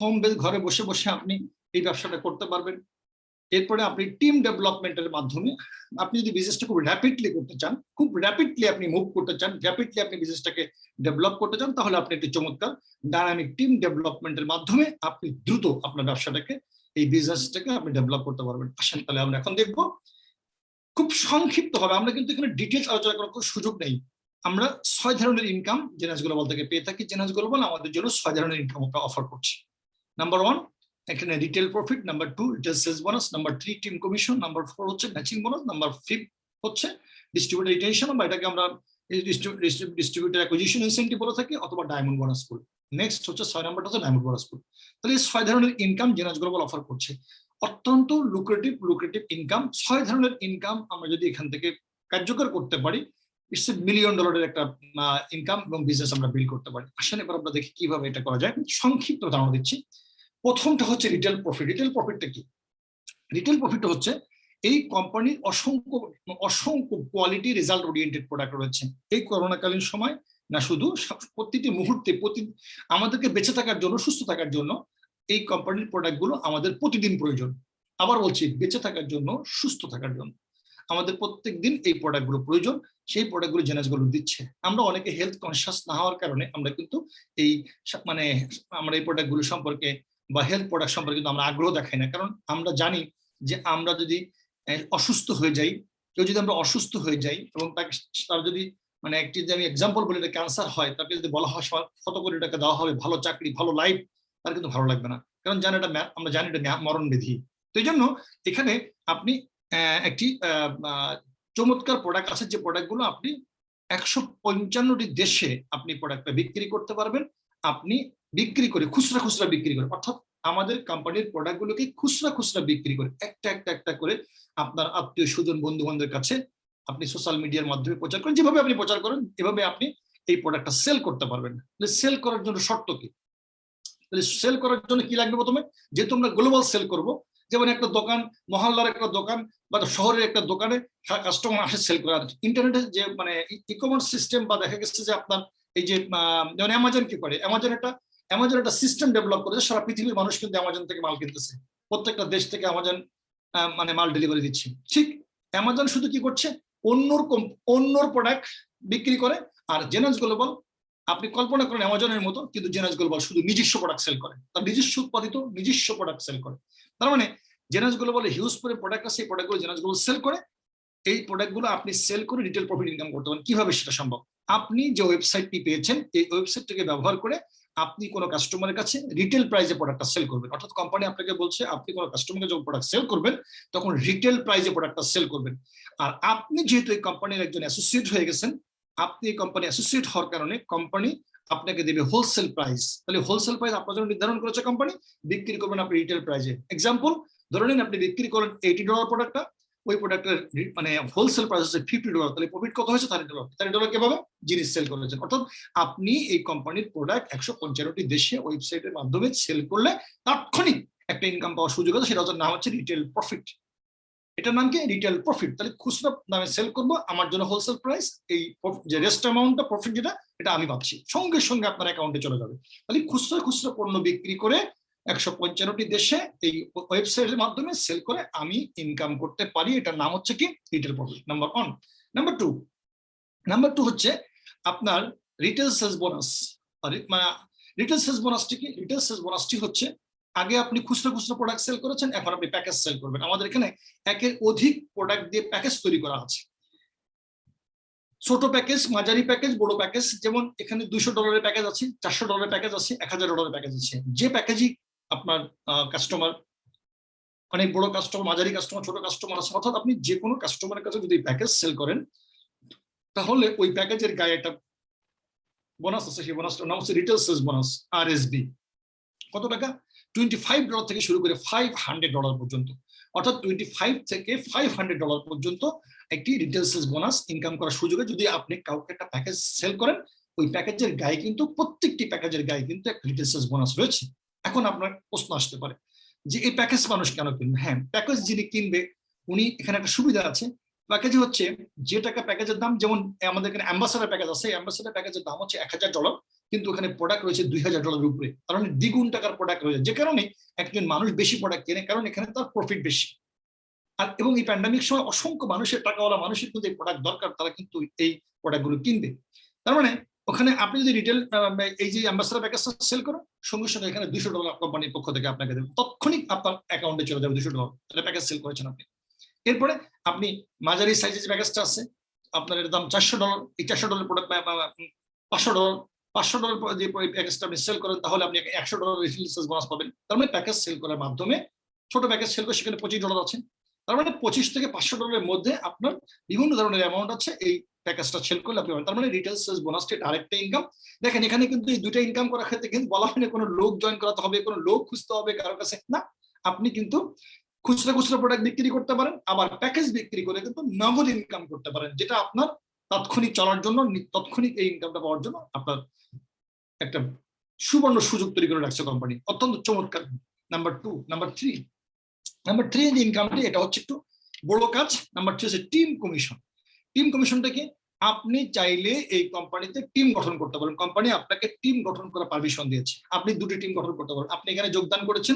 Home base ঘরে বসে বসে আপনি এই ব্যবসাটা করতে পারবেন। এরপরে আপনি টিম ডেভেলপমেন্টের মাধ্যমে আপনি যদি বিজনেসটা খুব র্যাপিডলি করতে চান, খুব র্যাপিডলি আপনি মুভ করতে চান, র্যাপিডলি আপনি বিজনেসটাকে ডেভেলপ করতে চান, তাহলে আপনি একটি চমৎকার ডাইনামিক টিম ডেভেলপমেন্টের মাধ্যমে আপনি দ্রুত আপনার ব্যবসাটাকে, এই বিজনেসটাকে আপনি ডেভেলপ করতে পারবেন। আসেন তাহলে আমরা এখন দেখবো খুব সংক্ষিপ্ত হবে, আমরা কিন্তু এখানে ডিটেলস আলোচনা করার কোনো সুযোগ নেই। আমরা 6 ধরনের ইনকাম জেনারেল গ্লোবাল থেকে পেয়ে থাকি। জেনারেল গ্লোবাল আমাদের জন্য 6 ধরনের ইনকাম অফার করছে। নাম্বার 1 এখানে retail profit, number 2 retail sales bonus, number 3 team commission, number 4 হচ্ছে ম্যাচিং বোনাস, নাম্বার 5 হচ্ছে ডিস্ট্রিবিউটর রিটেনশন, বা এটাকে আমরা ডিস্ট্রিবিউটর অ্যাকুইজিশন ইনসেন্টিভ বলে থাকি, অথবা ডায়মন্ড বোনাস পুল। নেক্সট হচ্ছে 6 নাম্বারটা হচ্ছে ডায়মন্ড বোনাস পুল। তাহলে এই 6 ধরনের ইনকাম জেনারেল গ্লোবাল অফার করছে। অত্যন্ত লুক্রেটিভ ইনকাম। 6 ধরনের ইনকাম আমরা যদি এখান থেকে কার্যকর করতে পারি, ইটস এ $1 মিলিয়ন একটা ইনকাম এবং বিজনেস আমরা বিল্ড করতে পারি। আসলে এবার আমরা দেখি কিভাবে এটা করা যায়। সংক্ষিপ্ত ধারণা দিচ্ছি। প্রথমটা হচ্ছে রিটেল প্রফিট। রিটেল প্রফিটটা কি? রিটেল প্রফিট হচ্ছে এই কোম্পানির অসংখ্য কোয়ালিটি রেজাল্ট ওরিয়েন্টেড প্রোডাক্ট রয়েছে। এই করোনাকালীন সময় না শুধু, প্রতিটি মুহূর্তে আমাদেরকে বেঁচে থাকার জন্য, সুস্থ থাকার জন্য এই কোম্পানির প্রোডাক্টগুলো আমাদের প্রতিদিন প্রয়োজন। আবার বলছি, বেঁচে থাকার জন্য, সুস্থ থাকার জন্য আমাদের প্রত্যেক দিন এই প্রোডাক্টগুলো প্রয়োজন। সেই প্রোডাক্টগুলো জেনারেলগুলো দিচ্ছে। আমরা অনেকে হেলথ কনসিয়াস না হওয়ার কারণে আমরা কিন্তু এই আমরা এই প্রোডাক্টগুলো সম্পর্কে বা হেলথ প্রোডাক্ট সম্পর্কে কিন্তু আমরা আগ্রহ দেখাই না। কারণ আমরা জানি যে আমরা যদি অসুস্থ হয়ে যাই, কেউ যদি আমরা অসুস্থ হয়ে যাই এবং তার যদি একটি, যদি আমি এক্সাম্পল বলি, ক্যান্সার হয়, তাকে যদি বলা হয় কত কোটি টাকা দেওয়া হবে, ভালো চাকরি, ভালো লাইফ, তার কিন্তু ভালো লাগবে না। কারণ আমরা জানি এটা মরণবিধি। তো এই জন্য এখানে আপনি একটি চমৎকার প্রোডাক্ট আছে, যে প্রোডাক্টগুলো আপনি 155টি দেশে আপনি প্রোডাক্টটা বিক্রি করতে পারবেন। আপনি বিক্রি করে খুচরা বিক্রি করে, অর্থাৎ আমাদের কোম্পানির প্রোডাক্টগুলোকে খুচরা বিক্রি করে একটা করে আপনার আত্মীয় স্বজন বন্ধু বান্ধবের কাছে আপনি সোশ্যাল মিডিয়ার মাধ্যমে প্রচার করেন। যেভাবে আপনি প্রচার করেন এভাবে আপনি এই প্রোডাক্টটা সেল করতে পারবেন। সেল করার জন্য শর্ত কি? তাহলে সেল করার জন্য কি লাগবে? প্রথমে যেহেতু আমরা গ্লোবাল সেল করব, যেমন একটা দোকান, মহল্লার একটা দোকান বা শহরের একটা দোকানে কাস্টমার আসে সেল করে। ইন্টারনেটে যে ই কমার্স সিস্টেম, বা দেখা গেছে যে আপনার এই যে যেমন অ্যামাজন কি করে, অ্যামাজন একটা সিস্টেম ডেভেলপ করেছে। সারা পৃথিবীর মানুষ কিন্তু অ্যামাজন থেকে মাল কিনতেছে, প্রত্যেকটা দেশ থেকে অ্যামাজন মাল ডেলিভারি দিচ্ছে। ঠিক অ্যামাজন শুধু কি করছে, অন্যর প্রোডাক্ট বিক্রি করে। আর জেনারেল গ্লোবাল, আপনি কল্পনা করেন অ্যামাজনের মতো, কিন্তু জেনারেল গ্লোবাল শুধু নিজস্ব প্রোডাক্ট সেল করে, তার নিজস্ব উৎপাদিত নিজস্ব প্রোডাক্ট সেল করে। তার মানে জেনারেল গ্লোবালে হিউজ করে প্রোডাক্ট আছে, এই প্রোডাক্টগুলো জেনারেল গ্লোবাল সেল করে। এই প্রোডাক্টগুলো আপনি সেল করে রিটেল প্রফিট ইনকাম করতে পারেন। কিভাবে সেটা সম্ভব? আপনি যে ওয়েবসাইটটি পেয়েছেন, এই ওয়েবসাইটটিকে ব্যবহার করে আপনি কোনো কাস্টমারের কাছে রিটেল প্রাইসে প্রোডাক্টটা সেল করবেন। অর্থাৎ কোম্পানি আপনাকে বলছে আপনি কোনো কাস্টমারকে যখন প্রোডাক্ট সেল করবেন তখন রিটেল প্রাইসে প্রোডাক্টটা সেল করবেন। আর আপনি যেহেতু এই কোম্পানির একজন অ্যাসোসিয়েট হয়ে গেছেন, আপনি এই কোম্পানি অ্যাসোসিয়েট হওয়ার কারণে কোম্পানি আপনাকে দেবে হোলসেল প্রাইস। তাহলে হোলসেল প্রাইস আপনার জন্য নির্ধারণ করেছে কোম্পানি, বিক্রি করবেন আপনি রিটেল প্রাইসে। এক্সাম্পল ধরে নিন আপনি বিক্রি করেন $80 প্রোডাক্টটা, ওই প্রোডাক্টের হোলসেল প্রাইস হচ্ছে $50, তাহলে প্রফিট কত হয়েছে? $30 কিভাবে জিনিস সেল করেছেন। অর্থাৎ আপনি এই কোম্পানির প্রোডাক্ট 155টি দেশে ওয়েবসাইটের মাধ্যমে সেল করলে তাৎক্ষণিক একটা ইনকাম পাওয়ার সুযোগ আছে। সেটা নাম হচ্ছে রিটেল প্রফিট। এটার নাম কি? Retail profit. তাহলে খুচরা দামে সেল করবো, আমার জন্য হোলসেল প্রাইস, এই যে রেস্ট অ্যামাউন্টটা প্রফিট যেটা, এটা আমি পাচ্ছি, সঙ্গে সঙ্গে আপনার অ্যাকাউন্টে চলে যাবে। তাহলে খুচরা পণ্য বিক্রি করে 155টি দেশে এই ওয়েবসাইটের মাধ্যমে সেল করে আমি ইনকাম করতে পারি। এটার নাম হচ্ছে কি? Retail profit. নাম্বার 1। নাম্বার 2 হচ্ছে আপনার retail sales bonus. Retail sales বোনাসটি কি? রিটেল সেলস বোনাসটি হচ্ছে আগে আপনি খুচরা প্রোডাক্ট সেল করেছেন, এখন আপনি প্যাকেজ সেল করবেন। আমাদের এখানে একের অধিক প্রোডাক্ট দিয়ে প্যাকেজ তৈরি করা আছে, ছোট প্যাকেজ, মাঝারি প্যাকেজ, বড় প্যাকেজ। যেমন এখানে $200 প্যাকেজ আছে, $400 প্যাকেজ আছে, $1000 প্যাকেজ আছে। যে প্যাকেজই আপনার কাস্টমার, অনেক বড় কাস্টমার, মাঝারি কাস্টমার, ছোট কাস্টমার আছে, অর্থাৎ আপনি যে কোনো কাস্টমারের কাছে যদি প্যাকেজ সেল করেন তাহলে ওই প্যাকেজের গায়ে একটা বোনাস আছে। সেই বোনাসটার নাম হচ্ছে রিটেল সেলস বোনাস, RSB। কত টাকা? $25 থেকে শুরু করে $500 পর্যন্ত। অর্থাৎ 25 থেকে $500 পর্যন্ত একটি রিটেল সেলস বোনাস ইনকাম করার সুযোগে যদি আপনি কাউকে একটা প্যাকেজ সেল করেন, ওই প্যাকেজের গায়ে কিন্তু, প্রত্যেকটি প্যাকেজের গায়ে কিন্তু একটা রিটেল সেলস বোনাস রয়েছে। এখন আপনার প্রশ্ন আসতে পারে যে এই প্যাকেজ মানুষ কেন কিনবে? হ্যাঁ, প্যাকেজ যিনি কিনবে উনি, এখানে একটা সুবিধা আছে। প্যাকেজ হচ্ছে যে টাকা প্যাকেজের দাম, যেমন আমাদের এখানে অ্যাম্বাসাডার প্যাকেজ আছে, অ্যাম্বাসাডার প্যাকেজের দাম হচ্ছে $1000। কিন্তু ওখানে প্রোডাক্ট রয়েছে $2000 উপরে, তার মানে দ্বিগুণ টাকার প্রোডাক্ট রয়েছে, যে কারণে একজন মানুষ বেশি প্রোডাক্ট কেনে, কারণ এখানে তার প্রফিট বেশি। আর এবং এই প্যান্ডামিক সময় অসংখ্য মানুষের, টাকাওয়ালা মানুষের কিন্তু এই প্রোডাক্ট দরকার, তারা কিন্তু এই প্রোডাক্টগুলো কিনবে। তার মানে ওখানে আপনি যদি রিটেল এই যে অ্যাম্বাসেডর প্যাকেজটা সেল করেন, সঙ্গে সঙ্গে এখানে $200 কোম্পানির পক্ষ থেকে আপনাকে দেবে, তৎক্ষণিক আপনার অ্যাকাউন্টে চলে যাবে $200, তাহলে প্যাকেজ সেল করেছেন আপনি। এরপরে আপনি মাঝারি সাইজের যে প্যাকেজটা আছে, আপনার এর দাম $400, এই $400 প্রোডাক্ট $500 যে প্যাকেজটা আপনি সেল করেন, তাহলে আপনি $100 রিফিল সেলস বোনাস পাবেন। তার মানে প্যাকেজ সেল করার মাধ্যমে, ছোট প্যাকেজ সেল করে সেখানে $25 আছে, তার মানে $25 থেকে $500 মধ্যে আপনার বিভিন্ন ধরনের অ্যামাউন্ট আছে এই প্যাকেজটা সেল করলে আপনি পাবেন। তার মানে রিটেল সেলস বোনাসটা আরেকটা ইনকাম। দেখেন এখানে কিন্তু এই দুইটা ইনকাম করার ক্ষেত্রে কিন্তু বলা হয় না কোনো লোক জয়েন করাতে হবে, কোনো লোক খুঁজতে হবে কারোর কাছে, না। আপনি কিন্তু খুচরা প্রোডাক্ট বিক্রি করতে পারেন, আবার প্যাকেজ বিক্রি করে কিন্তু নগদ ইনকাম করতে পারেন, যেটা আপনার তাৎক্ষণিক চলার জন্য, তাৎক্ষণিক এই ইনকামটা পাওয়ার জন্য আপনার একটা সুবর্ণ সুযোগ তৈরি করে রাখছে কোম্পানি, অত্যন্ত চমৎকার। নাম্বার থ্রি যে ইনকামটি, এটা হচ্ছে একটু বড় কাজ। নাম্বার 3 হচ্ছে টিম কমিশন। টিম কমিশনটা কি? আপনি চাইলে এই কোম্পানিতে টিম গঠন করতে পারেন, কোম্পানি আপনাকে টিম গঠন করার পারমিশন দিয়েছে, আপনি 2টি টিম গঠন করতে পারেন। আপনি এখানে যোগদান করেছেন,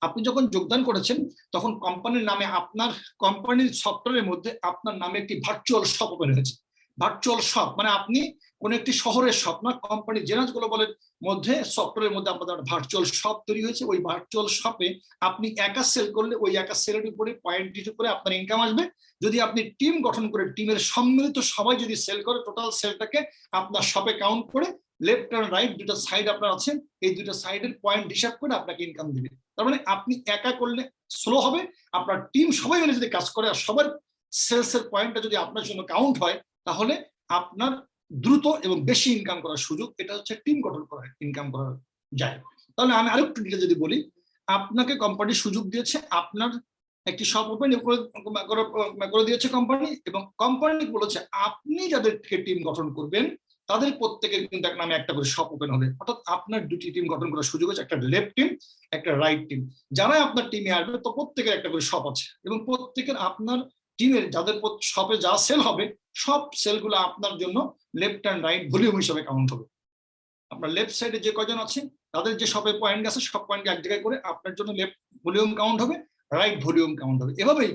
আপনি যখন যোগদান করেছেন তখন কোম্পানির নামে, আপনার কোম্পানির সফটওয়্যারের মধ্যে আপনার নামে একটি ভার্চুয়াল শপ ওপেন হয়েছে। ভার্চুয়াল শপ মানে আপনি কোন একটি শহরের শপ না, কোম্পানি জেনারেল গ্লোবালের মধ্যে সফটওয়্যারের মধ্যে আপনাদের ভার্চুয়াল শপ তৈরি হয়েছে। ওই ভার্চুয়াল শপে আপনি একা সেল করলে ওই একা সেলের উপরে পয়েন্ট করে আপনার ইনকাম আসবে। যদি আপনি টিম গঠন করে টিমের সম্মিলিত সবাই যদি সেল করে, টোটাল সেলটাকে আপনার শপে কাউন্ট করে লেফট আর রাইট দুটো সাইড আপনার আছে, এই দুটো সাইডের পয়েন্ট হিসাব করে আপনাকে ইনকাম দিবে। তার মানে আপনি একা করলে স্লো হবে, আপনার টিম সবাই মিলে যদি কাজ করে আর সবার সেলসের পয়েন্টটা যদি আপনার জন্য কাউন্ট হয়, তাহলে আপনার দ্রুত এবং বেশি ইনকাম করার সুযোগ। এটা হচ্ছে টিম গঠন করা ইনকাম করা যায়। তাহলে আমি আরেকটু ডিটেইল যদি বলি, আপনাকে কোম্পানি সুযোগ দিয়েছে, আপনার একটি শপ ওপেন করে দিয়েছে কোম্পানি, এবং কোম্পানি বলেছে আপনি যাদেরকে টিম গঠন করবেন তাদের প্রত্যেকের কিন্তু এক নামে একটা করে শপ ওপেন হবে। অর্থাৎ আপনার 2টি টিম গঠন করার সুযোগ আছে, একটা লেফট টিম, একটা রাইট টিম। যারা আপনার টিমে আসবে তো প্রত্যেকের একটা করে শপ আছে, এবং প্রত্যেকের আপনার টিমের যাদের শপে যা সেল হবে, সব সেলগুলো আপনার জন্য লেফট অ্যান্ড রাইট ভলিউম হিসেবে কাউন্ট হবে। আপনার লেফট সাইডে যে কয়জন আছে তাদের যে শপে পয়েন্ট আছে, সব পয়েন্ট এক জায়গায় করে আপনার জন্য লেফট ভলিউম কাউন্ট হবে, রাইট ভলিউম কাউন্ট হবে। এভাবেই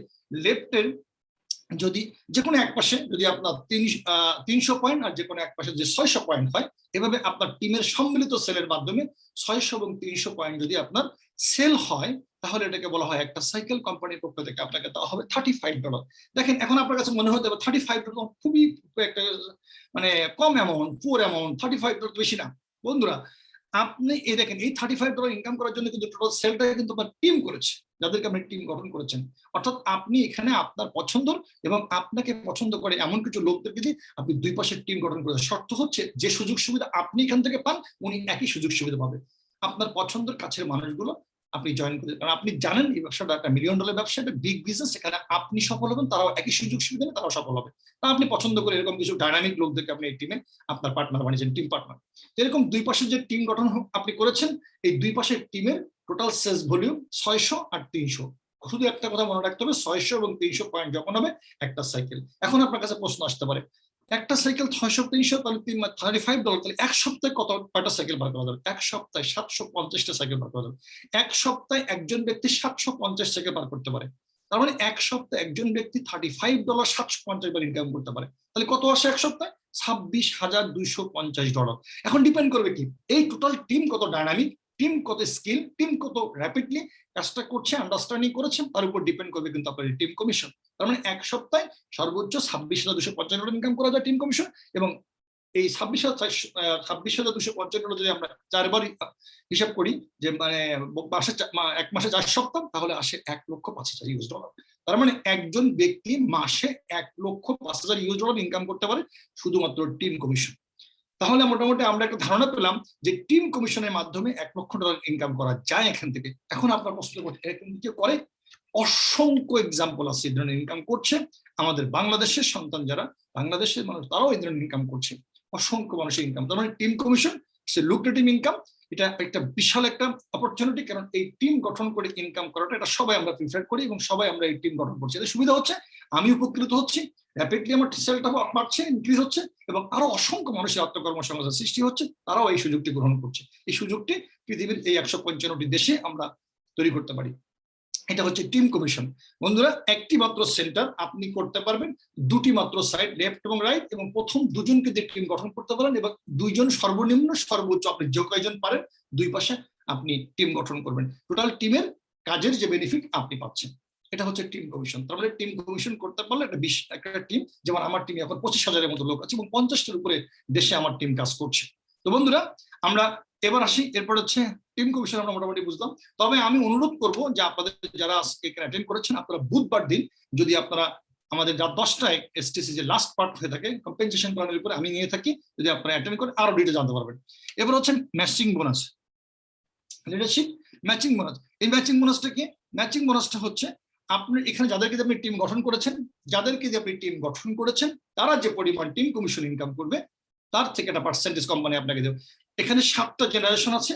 লেফটের যদি যে কোনো এক পাশে যদি আপনার 300 পয়েন্ট আর যে কোনো এক পাশে যে 600 পয়েন্ট হয়, এভাবে আপনার টিমের সম্মিলিত সেলের মাধ্যমে 600 এবং 300 পয়েন্ট যদি আপনার সেল হয়, তাহলে এটাকে বলা হয় একটা সাইকেল। কোম্পানির পক্ষ থেকে আপনাকে দেওয়া হবে $35। দেখেন এখন আপনার কাছে মনে হতে পারে $35 খুবই একটা মানে কম অ্যামাউন্ট, পুর অ্যামাউন্ট, $35 বেশি না। বন্ধুরা, আপনি এই দেখেন এই $35 ইনকাম করার জন্য কিন্তু টোটাল সেলটাকে কিন্তু আপনার টিম করেছে, যাদেরকে আপনি টিম গঠন করেছেন। অর্থাৎ আপনি এখানে আপনার পছন্দ এবং আপনাকে পছন্দ করে এমন কিছু লোকদেরকে দিয়ে আপনি দুই পাশের টিম গঠন করেছেন। শর্ত হচ্ছে যে সুযোগ সুবিধা আপনি এখান থেকে পান, উনি একই সুযোগ সুবিধা পাবে। আপনার পছন্দের কাছের মানুষগুলো আপনি জয়েন করতে, কারণ আপনি জানেন এই ব্যবসাটা একটা $1 মিলিয়ন ব্যবসা, একটা বিগ বিজনেস। এখানে আপনি সফল হবেন, তারাও একই সুযোগ সুবিধা নিয়ে তারাও সফল হবে। তা আপনি পছন্দ করে এরকম কিছু ডাইনামিক লোকদেরকে আপনি এই টিমে আপনার পার্টনার বানিয়েছেন, টিম পার্টনার। এরকম দুই পাশের যে টিম গঠন আপনি করেছেন, এই দুই পাশের টিমের টোটাল সেলস ভলিউম 600 আর 300। শুধু একটা কথা মনে রাখতে হবে, 600 এবং 300 পয়েন্ট যখন হবে একটা সাইকেল। এখন আপনার কাছে প্রশ্ন আসতে পারে, একটা সাইকেল 600-300, তাহলে $35, তাহলে এক সপ্তাহে কয়টা সাইকেল বার করা যাবে? এক সপ্তাহে 750টা সাইকেল বার করা যাবে। এক সপ্তাহে একজন ব্যক্তি 750 সাইকেল বার করতে পারে। তার মানে এক সপ্তাহে একজন ব্যক্তি $35 750 বার ইনকাম করতে পারে। তাহলে কত আসে এক সপ্তাহে? $26,250। এখন ডিপেন্ড করবে কি এই টোটাল টিম কত ডাইনামিক, টিম কত স্কিল, টিম কত র্যাপিডলি কাজটা করছে, আন্ডারস্ট্যান্ডিং করেছেন, তার উপর ডিপেন্ড করবে কিন্তু আপনার টিম কমিশন। তার মানে এক সপ্তাহে সর্বোচ্চ $26,250 ইনকাম করা যায় টিম কমিশন। এবং এই $26,250 যদি আমরা 4 বার হিসাব করি, যে মানে এক মাসে 4 সপ্তাহ, তাহলে আসে $1,05,000। তার মানে একজন ব্যক্তি মাসে $1,05,000 ইনকাম করতে পারে শুধুমাত্র টিম কমিশন। তাহলে মোটামুটি আমরা একটা ধারণা পেলাম যে টিম কমিশনের মাধ্যমে $1,00,000 ইনকাম করা যায় এখান থেকে। এখন আপনার প্রশ্ন করছে এরকম কি করে? অসংখ্য এক্সাম্পল আছে এই ধরনের ইনকাম করছে। আমাদের বাংলাদেশের সন্তান যারা, বাংলাদেশের মানুষ, তারাও এই ধরনের ইনকাম করছে। অসংখ্য মানুষের ইনকাম। তার মানে টিম কমিশন সে লুক্রেটিভ ইনকাম, এটা একটা বিশাল একটা অপরচুনিটি, কারণ এই টিম গঠন করে ইনকাম করাটা এটা সবাই আমরা প্রিফার করি এবং সবাই আমরা এই টিম গঠন করছি। এতে সুবিধা হচ্ছে, আমি উপকৃত হচ্ছি, র্যাপিডলি আমার সেলটা বাড়ছে, ইনক্রিজ হচ্ছে, এবং আরো অসংখ্য মানুষের আত্মকর্মসংস্থান সৃষ্টি হচ্ছে, তারাও এই সুযোগটি গ্রহণ করছে। এই সুযোগটি পৃথিবীর এই 155টি দেশে আমরা তৈরি করতে পারি। এটা হচ্ছে টিম কমিশন। বন্ধুরা, একটি মাত্র সেন্টার আপনি করতে পারবেন, দুটি মাত্র সাইড লেফট এবং রাইট, এবং প্রথম দুজনকে দিয়ে টিম গঠন করতে পারেন, এবং দুইজন সর্বনিম্ন সর্বোচ্চ আপনি যে কয়জন পারেন দুই পাশে আপনি টিম গঠন করবেন। টোটাল টিমের কাজের যে বেনিফিট আপনি পাচ্ছেন, এটা হচ্ছে টিম কমিশন। তার মানে টিম কমিশন করতে পারলে একটা টিম, যেমন আমার টিমে এখন 25,000-এর মতো লোক আছে এবং 50টার উপরে দেশে আমার টিম কাজ করছে। তো বন্ধুরা, আমরা এবার আসি, এরপর হচ্ছে টিম কমিশন আমরা মোটামুটি বুঝলাম। তবে আমি অনুরোধ করব যে আপনাদের যারা এখানে অ্যাটেন্ড করেছেন, আপনারা বুধবার দিন যদি আপনারা আমাদের রাত 10টায় এসটিসি যে লাস্ট পার্ট হয়ে থাকে কম্পেনসেশন প্ল্যানের উপরে আমি নিয়ে থাকি, যদি আপনারা অ্যাটেন্ড করেন আরো ডিটেইলস জানতে পারবেন। এবার হচ্ছে matching bonus, leadership matching bonus. এই ম্যাচিং বোনাসটা কি? ম্যাচিং বোনাসটা হচ্ছে আপনি এখানে যাদেরকে আপনি টিম গঠন করেছেন, তারা যে পরিমাণ টিম কমিশন ইনকাম করবে তার থেকে একটা পার্সেন্টেজ কোম্পানি আপনাকে দেবে। এখানে 7টা জেনারেশন আছে,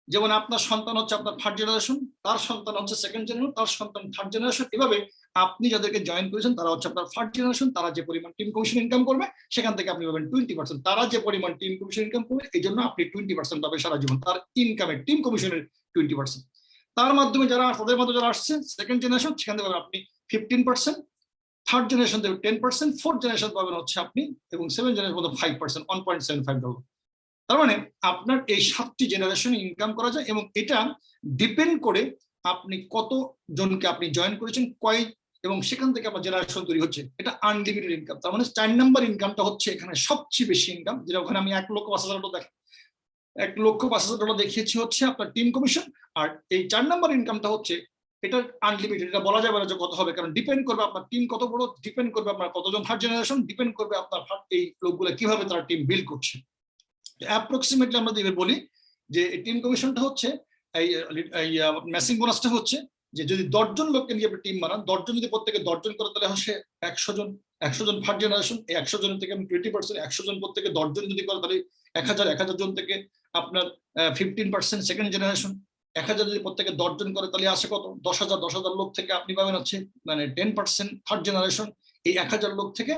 যেমন আপনার সন্তান হচ্ছে আপনার থার্ড জেনারেশন, তার সন্তান হচ্ছে সেকেন্ড জেনারেশন, তার সন্তান থার্ড জেনারেশন, এভাবে আপনি যাদেরকে জয়েন করেছেন তারা হচ্ছে আপনার থার্ড জেনারেশন। তারা যে পরিমাণ টিম কমিশন ইনকাম করবে সেখান থেকে আপনি পাবেন 20%। তারা যে পরিমাণ টিম কমিশন ইনকাম করবে এই জন্য আপনি 20% পাবেন সারা জীবন, তার ইনকামের টিম কমিশনের 20%। তার মাধ্যমে তাদের মধ্যে যারা আসছে সেকেন্ড জেনারেশন, সেখান থেকে আপনি 15%, থার্ড জেনারেশন দেবে 10%, ফোর্থ জেনারেশন পাবেন হচ্ছে আপনি, এবং সেভেন জেনারেশন মধ্যে 5%, $1.75। তার মানে আপনার এই 7টি জেনারেশনে ইনকাম করা যায়, এবং এটা ডিপেন্ড করে আপনি কত জনকে আপনি জয়েন করেছেন, এবং সেখান থেকে আপনার জেনারেশন তৈরি হচ্ছে। এটা আনলিমিটেড ইনকাম। তার মানে 4 নাম্বার ইনকামটা হচ্ছে এখানে সবচেয়ে বেশি ইনকাম, যেটা ওখানে আমি $1,05,000 $1,05,000 দেখিয়েছি হচ্ছে আপনার টিম কমিশন। আর এই 4 নাম্বার ইনকামটা হচ্ছে এটা আনলিমিটেড, এটা বলা যাবে না যে কত হবে, কারণ ডিপেন্ড করবে আপনার টিম কত বড়, ডিপেন্ড করবে আপনার কতজন থার্ড জেনারেশন, ডিপেন্ড করবে আপনার এই লোকগুলো কিভাবে তারা টিম বিল্ড করছে। অ্যাপ্রক্সিমেটলি আমরা বলি যে টিম কমিশনটা হচ্ছে এই ম্যাচিং বোনাসটা হচ্ছে যে যদি 10 জন লোককে নিয়ে আপনি টিম বানান, 10 জন যদি প্রত্যেকে 10 জন করে তাহলে হচ্ছে 100 জন। 100 জন থার্ড জেনারেশন, এই 100 জনের থেকে আমি 20%, 100 জন প্রত্যেকে 10 জন যদি করে তাহলে 1000 জন থেকে আপনার 15% সেকেন্ড জেনারেশন। 1000 যদি প্রত্যেকে 10 জন করে তাহলে আসে কত? 10,000 লোক থেকে আপনি পাবেন হচ্ছে মানে 10% থার্ড জেনারেশন। এই 1000 লোক থেকে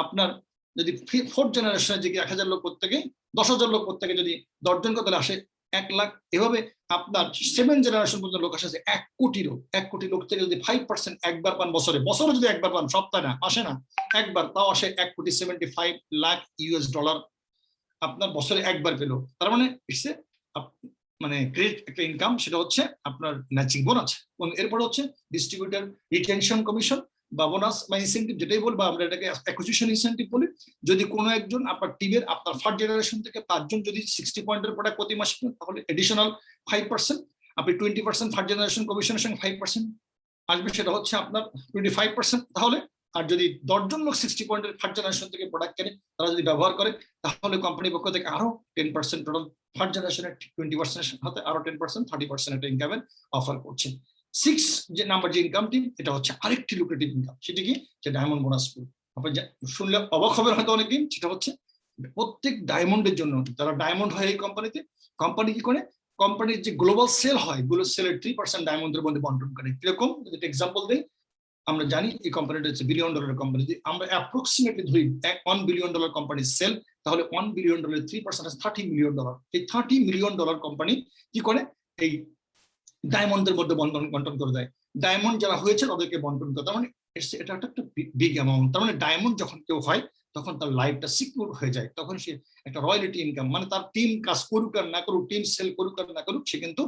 আপনার যদি ফোর্থ জেনারেশনে যে 1000 লোক প্রত্যেকে 10,000 লোক প্রত্যেকে যদি 10 জন করে তাহলে আসে 1 লাখ। এভাবে আপনার 7 জেনারেশন পর্যন্ত লোক আসে 1 কোটি লোক। 1 কোটি লোক থেকে যদি 5% একবার পান বছরে যদি একবার পান, সপ্তাহে না, মাসে না, একবার, তাও আসে $1,75,00,000 আপনার বছরে একবার পেল। তার মানে ইটস মানে গ্রেট একটা ইনকাম, সেটা হচ্ছে আপনার ম্যাচিং বোনাস। এরপর হচ্ছে ডিস্ট্রিবিউটর রিটেনশন কমিশন বা বোনাস বা ইনসেন্টিভ, যেটাই বলবো আমরা এটাকে অ্যাকুইজিশন ইনসেন্টিভ বলি। যদি কোনো একজন আপনার টিমের আপনার থার্ড জেনারেশন থেকে 5 জন যদি 60 পয়েন্টের প্রোডাক্ট প্রতি মাসে কিনেন তাহলে এডিশনাল 5%, আপনি 20% থার্ড জেনারেশন কমিশনের সঙ্গে 5% আসবে, সেটা হচ্ছে আপনার 25%। তাহলে আর যদি 10 জন লোক 60 পয়েন্টের থার্ড জেনারেশন থেকে প্রোডাক্ট কেনে, তারা যদি ব্যবহার করে, তাহলে কোম্পানির পক্ষ থেকে আরো 10%, টোটাল থার্ড জেনারেশনের 20% হাতে আরো 10%, 30% একটা ইনকামের অফার করছে। 6 যে নাম্বার যে ইনকামটি, এটা হচ্ছে আরেকটি লুক্রেটিভ ইনকাম। সেটি কি? যে ডায়মন্ড বোনাস পুল। আপনি শুনলে অবাক হবেন হয়তো অনেকদিন, সেটা হচ্ছে প্রত্যেক ডায়মন্ডের জন্য যারা ডায়মন্ড হয় এই কোম্পানিতে, কোম্পানি কি করে, কোম্পানির যে গ্লোবাল সেল হয়, গ্লোবাল সেলের 3% ডায়মন্ডের মধ্যে বন্টন করে। কিরকম? যদি এক্সাম্পল দেই, আমরা জানি এই কোম্পানিটা হচ্ছে $1 বিলিয়ন কোম্পানি। যদি আমরা অ্যাপ্রক্সিমেটলি ধরি $1 বিলিয়ন কোম্পানির সেল, তাহলে $1 বিলিয়ন 3% $30 মিলিয়ন। এই $30 মিলিয়ন কোম্পানি কি করে? এই ডায়মন্ডের মধ্যে বন্টন করে দেয়। ডায়মন্ড যারা হয়েছে তাদেরকে বন্টন করে। তার মানে এটা একটা বিগ অ্যামাউন্ট। তার মানে ডায়মন্ড যখন কেউ হয় তখন তার লাইফটা সিকিউর হয়ে যায়, তখন সে একটা রয়্যালটি ইনকাম, মানে তার টিম কাজ করুক আর না করুক, টিম সেল করুক আর না করুক, সে কিন্তু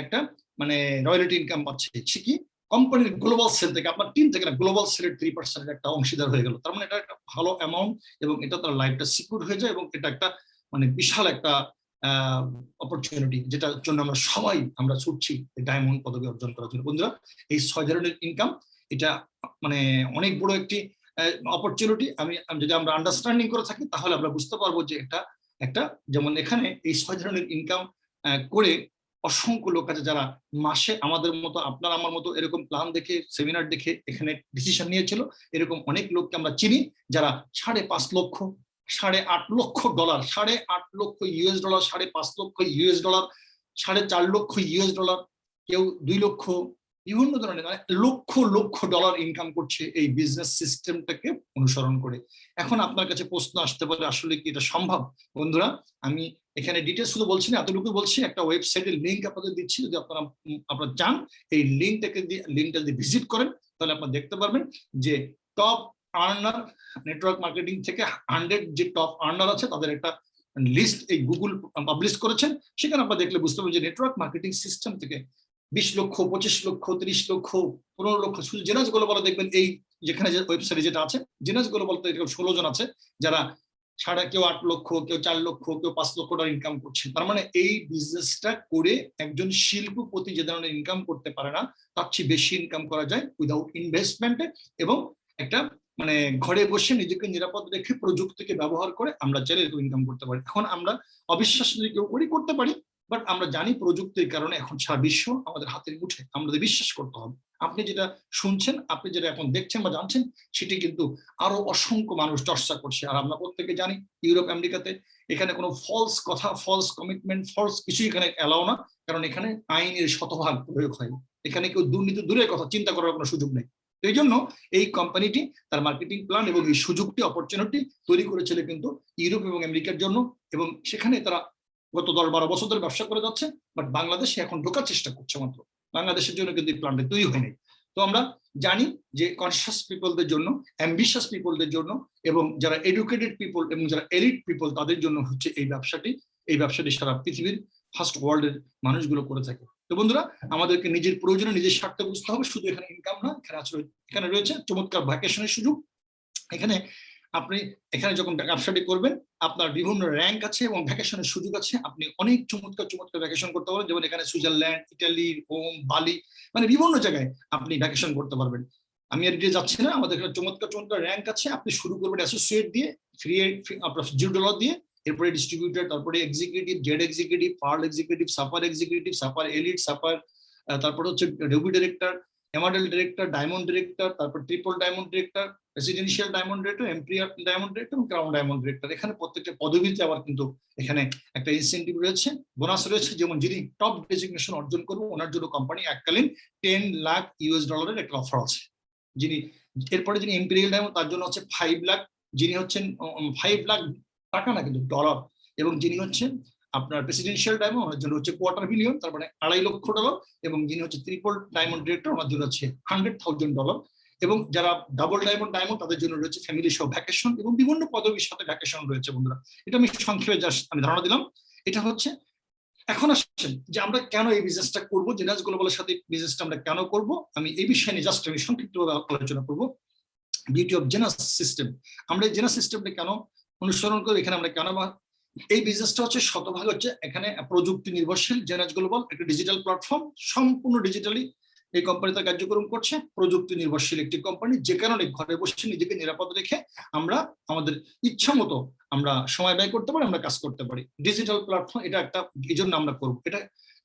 একটা মানে রয়্যালটি ইনকাম পাচ্ছে। সে কি? কোম্পানির গ্লোবাল সেল থেকে, আপনার টিম থেকে না, গ্লোবাল সেলের 3% একটা অংশীদার হয়ে গেল। তার মানে এটা একটা ভালো অ্যামাউন্ট, এবং এটা তার লাইফটা সিকিউর হয়ে যায়, এবং এটা একটা মানে বিশাল একটা অপরচুনিটি, যেটার জন্য আমরা সবাই আমরা ছুটছি ডায়মন্ড পদবি অর্জন করার জন্য। বন্ধুরা, এই 6 ধরনের ইনকাম, এটা মানে অনেক বড় একটি অপরচুনিটি। যদি আমরা আন্ডারস্ট্যান্ডিং করে থাকি তাহলে আমরা বুঝতে পারবো যে এটা একটা, যেমন এখানে এই 6 ধরনের ইনকাম করে অসংখ্য লোক আছে যারা মাসে আমাদের মতো, আপনার আমার মতো এরকম প্ল্যান দেখে, সেমিনার দেখে এখানে ডিসিশন নিয়েছিল। এরকম অনেক লোককে আমরা চিনি যারা 5.5 লক্ষ $8.5 লক্ষ, $8.5 লক্ষ, $5.5 লক্ষ, $4.5 লক্ষ, কেউ 2 লক্ষ, বিভিন্ন ধরনের লক্ষ লক্ষ ডলার ইনকাম করছে এই বিজনেস সিস্টেমটাকে অনুসরণ করে। এখন আপনার কাছে প্রশ্ন আসতে পারে আসলে কি এটা সম্ভব? বন্ধুরা, আমি এখানে ডিটেলস শুধু বলছি না, এতটুকু বলছি, একটা ওয়েবসাইটের লিঙ্ক আপনাদের দিচ্ছি, যদি আপনারা চান এই লিঙ্কটা যদি ভিজিট করেন তাহলে আপনারা দেখতে পারবেন যে টপ আর্নার নেটওয়ার্ক মার্কেটিং থেকে 100 যে টপ আর্নার আছে তাদের একটা লিস্ট এই গুগল পাবলিশ করেছেন। সেখানে আপনারা দেখলে বুঝতে পারবেন যে নেটওয়ার্ক মার্কেটিং সিস্টেম থেকে 20 লক্ষ, 25 লক্ষ, 30 লক্ষ, 15 লক্ষ, শুধু জেনাস গ্লোবাল দেখবেন এই যেখানে যে ওয়েবসাইটে যেটা আছে জেনাস গ্লোবাল, তো এরকম 16 জন আছে যারা কেউ 8 লক্ষ, কেউ 4 লক্ষ, কেউ 5 লক্ষ ডলার ইনকাম করছে। তার মানে এই বিজনেসটা করে একজন শিল্পপতি যে ধরনের ইনকাম করতে পারে না তার চেয়ে বেশি ইনকাম করা যায় উইদাউট ইনভেস্টমেন্টে, এবং একটা মানে ঘরে বসে নিজেকে নিরাপদ রেখে প্রযুক্তিকে ব্যবহার করে আমরা চাইলে ইনকাম করতে পারি। এখন আমরা অবিশ্বাস যদি কেউ করতে পারি, বাট আমরা জানি প্রযুক্তির কারণে এখন সারা বিশ্ব আমাদের হাতের মুঠে, আমাদের বিশ্বাস করতে হবে। আপনি যেটা শুনছেন, আপনি যেটা এখন দেখছেন বা জানছেন, সেটি কিন্তু আরো অসংখ্য মানুষ চর্চা করছে। আর আমরা প্রত্যেকে জানি ইউরোপ আমেরিকাতে এখানে কোনো ফলস কথা, ফলস কমিটমেন্ট, ফলস কিছু এখানে এলাও না, কারণ এখানে আইনের শতভাগ প্রয়োগ হয়। এখানে কেউ দুর্নীতি দূরের কথা, চিন্তা করার কোনো সুযোগ নেই। এই জন্য এই কোম্পানিটি তার মার্কেটিং প্ল্যান এবং এই সুযোগটি, অপরচুনিটি তৈরি করেছিল কিন্তু ইউরোপ এবং আমেরিকার জন্য, এবং সেখানে তারা গত 10-12 বছর ধরে ব্যবসা করে যাচ্ছে। বাট বাংলাদেশে এখন ঢোকার চেষ্টা করছে মাত্র, বাংলাদেশের জন্য কিন্তু এই প্ল্যানটা তৈরি হয়নি। তো আমরা জানি যে কনসিয়াস পিপলদের জন্য, অ্যাম্বিশিয়াস পিপলদের জন্য, এবং যারা এডুকেটেড পিপল এবং যারা এলিট পিপল তাদের জন্য হচ্ছে এই ব্যবসাটি সারা পৃথিবীর ফার্স্ট ওয়ার্ল্ডের মানুষগুলো করে থাকে। তো বন্ধুরা, আমাদেরকে নিজের প্রয়োজনে নিজের স্বার্থে বুঝতে হবে। শুধু এখানে ইনকাম না, এখানে রয়েছে চমৎকার ভ্যাকেশনের সুযোগ। আপনি এখানে যখন ব্যবসাটি করবেন আপনার বিভিন্ন র্যাঙ্ক আছে এবং ভ্যাকেশনের সুযোগ আছে। আপনি অনেক চমৎকার ভ্যাকেশন করতে পারবেন, যেমন এখানে সুইজারল্যান্ড, ইটালি, রোম, বালি, মানে বিভিন্ন জায়গায় আপনি ভ্যাকেশন করতে পারবেন। আমি আর ডিটেইলস যাচ্ছি না, আমাদের এখানে চমৎকার র্যাঙ্ক আছে। আপনি শুরু করবেন অ্যাসোসিয়েট দিয়ে, আপনার $0 দিয়ে, এরপরে ডিস্ট্রিবিউটর, তারপরে executive, jade executive, pearl executive, sapphire elite, তারপরে হচ্ছে deputy director, emerald director, diamond director, তারপর triple diamond director, presidential diamond director, imperial diamond director এবং ক্রাউন ডায়মন্ড ডিরেক্টর। এখানে প্রত্যেকটা পদবিতে আবার কিন্তু এখানে একটা ইনসেন্টিভ রয়েছে, বোনাস রয়েছে। যেমন যিনি টপ ডেজিগনেশন অর্জন করবে ওনার জন্য কোম্পানি এককালীন $10 লাখ একটা অফার আছে। এরপরে যিনি এম্পিরিয়াল ডায়মন্ড তার জন্য হচ্ছে 5 লাখ, যিনি হচ্ছেন 5 লাখ টাকা না কিন্তু ডলার, এবং যিনি হচ্ছেন আপনার প্রেসিডেন্সিয়াল ডায়মন্ড ওনার জন্য হচ্ছে $250 মিলিয়ন, তার মানে $2.5 লক্ষ, এবং যিনি হচ্ছে ট্রিপল ডায়মন্ড ডিরেক্টর ওনার জন্য হচ্ছে $100,000, এবং যারা ডাবল ডায়মন্ড তাদের জন্য রয়েছে ফ্যামিলি সহ ভ্যাকেশন এবং বিভিন্ন পদবীর সাথে ভ্যাকেশন রয়েছে। বন্ধুরা, এটা আমি সংক্ষেপে জাস্ট আমি ধারণা দিলাম। এটা হচ্ছে এখন আসছেন যে আমরা কেন এই বিজনেসটা করবো, জেনাস গ্লোবালের সাথে বিজনেসটা আমরা কেন করব, আমি এই বিষয়ে নিয়ে জাস্ট আমি সংক্ষিপ্তভাবে আলোচনা করবো। বিউটি অফ জেনাস সিস্টেম, আমরা এই জেনাস সিস্টেমটা কেন অনুসরণ করি, এখানে আমরা কেন, এই বিজনেসটা হচ্ছে শতভাগ হচ্ছে এখানে প্রযুক্তি নির্ভরশীল। জেনাস গ্লোবাল একটা ডিজিটাল প্ল্যাটফর্ম, সম্পূর্ণ ডিজিটালি এই কোম্পানিতে কার্যক্রম করছে, প্রযুক্তি নির্ভরশীল একটি কোম্পানি, যে কারণে ঘরে বসে নিজেকে নিরাপদ রেখে আমরা আমাদের ইচ্ছা মতো আমরা সময় ব্যয় করতে পারি, আমরা কাজ করতে পারি। ডিজিটাল প্ল্যাটফর্ম এটা একটা, এই জন্য আমরা করবো এটা।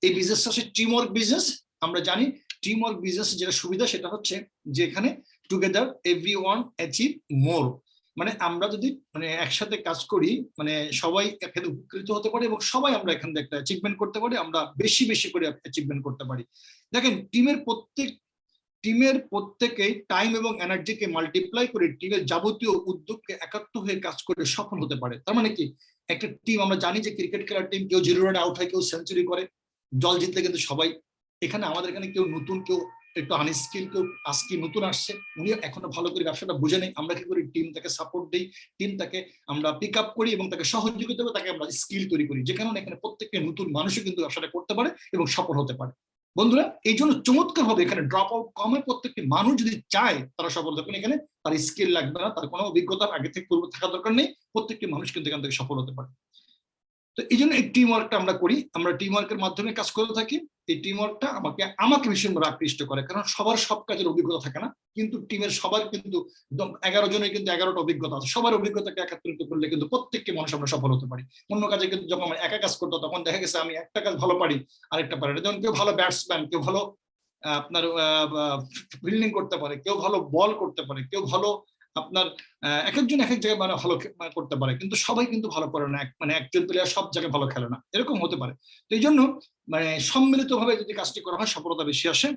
এই বিজনেসটা হচ্ছে টিম ওয়ার্ক বিজনেস। আমরা জানি টিম ওয়ার্ক বিজনেস যেটা সুবিধা সেটা হচ্ছে যে এখানে টুগেদার এভরিওয়ান অ্যাচিভ মোর, মানে আমরা যদি মানে একসাথে কাজ করি, মানে সবাই এখানে উপকৃত হতে পারে এবং সবাই আমরা এখান থেকে একটা অ্যাচিভমেন্ট করতে পারি, আমরা বেশি করে অ্যাচিভমেন্ট করতে পারি। দেখেন, টিমের প্রত্যেকে টাইম এবং এনার্জিকে মাল্টিপ্লাই করে টিমের যাবতীয় উদ্যোগকে একাত্ম হয়ে কাজ করে সফল হতে পারে। তার মানে কি, একটা টিম, আমরা জানি যে ক্রিকেট খেলার টিম কেউ 0 রানে আউট হয়, কেউ সেঞ্চুরি করে, দল জিতলে কিন্তু সবাই। এখানে আমাদের এখানে কেউ নতুন, কেউ একটু আনস্কিল, কেউ আজকে নতুন আসছে, উনি এখনো ভালো করে ব্যবসাটা বুঝে নেই, আমরা কি করি, টিম তাকে সাপোর্ট দিই, টিম তাকে আমরা পিক আপ করি এবং তাকে সহযোগিতা করে তাকে আমরা স্কিল তৈরি করি, যে কারণে এখানে প্রত্যেকটা নতুন মানুষও কিন্তু ব্যবসাটা করতে পারে এবং সফল হতে পারে। বন্ধুরা, এই জন্য চমৎকার হবে এখানে ড্রপ আউট কমে, প্রত্যেকটি মানুষ যদি চায় তারা সফল হবে। এখানে তার স্কিল লাগবে না, তার কোনো অভিজ্ঞতা আগে থেকে পূর্ব থাকা দরকার নেই, প্রত্যেকটি মানুষ কিন্তু এখান থেকে সফল হতে পারে। তো এই জন্য এই টিম ওয়ার্কটা আমরা করি, আমরা টিম ওয়ার্কের মাধ্যমে কাজ করে থাকি। এই টিম ওয়ার্কটা আমাকে ভীষণভাবে আকৃষ্ট করে, কারণ সবার সব কাজের অভিজ্ঞতা থাকে না, কিন্তু টিমের সবার কিন্তু 11 জনের কিন্তু 11টা অভিজ্ঞতা আছে। সবার অভিজ্ঞতাকে একত্রিত করলে কিন্তু প্রত্যেকটি মানুষ আমরা সফল হতে পারি। অন্য কাজে কিন্তু যখন আমরা একা কাজ করতো তখন দেখা গেছে আমি একটা কাজ ভালো পারি, আরেকটা পারি না। যেমন কেউ ভালো ব্যাটসম্যান, কেউ ভালো আপনার ফিল্ডিং করতে পারে, কেউ ভালো বল করতে পারে, কেউ ভালো আপনার এক একজন এক এক জায়গায় মানে ভালো করতে পারে, কিন্তু সবাই কিন্তু ভালো করে না, মানে একজন প্লেয়ার সব জায়গায় ভালো খেলে না, এরকম হতে পারে। তো এই জন্য মানে সম্মিলিতভাবে যদি কাজটি করা হয় সফলতা বেশি আসে।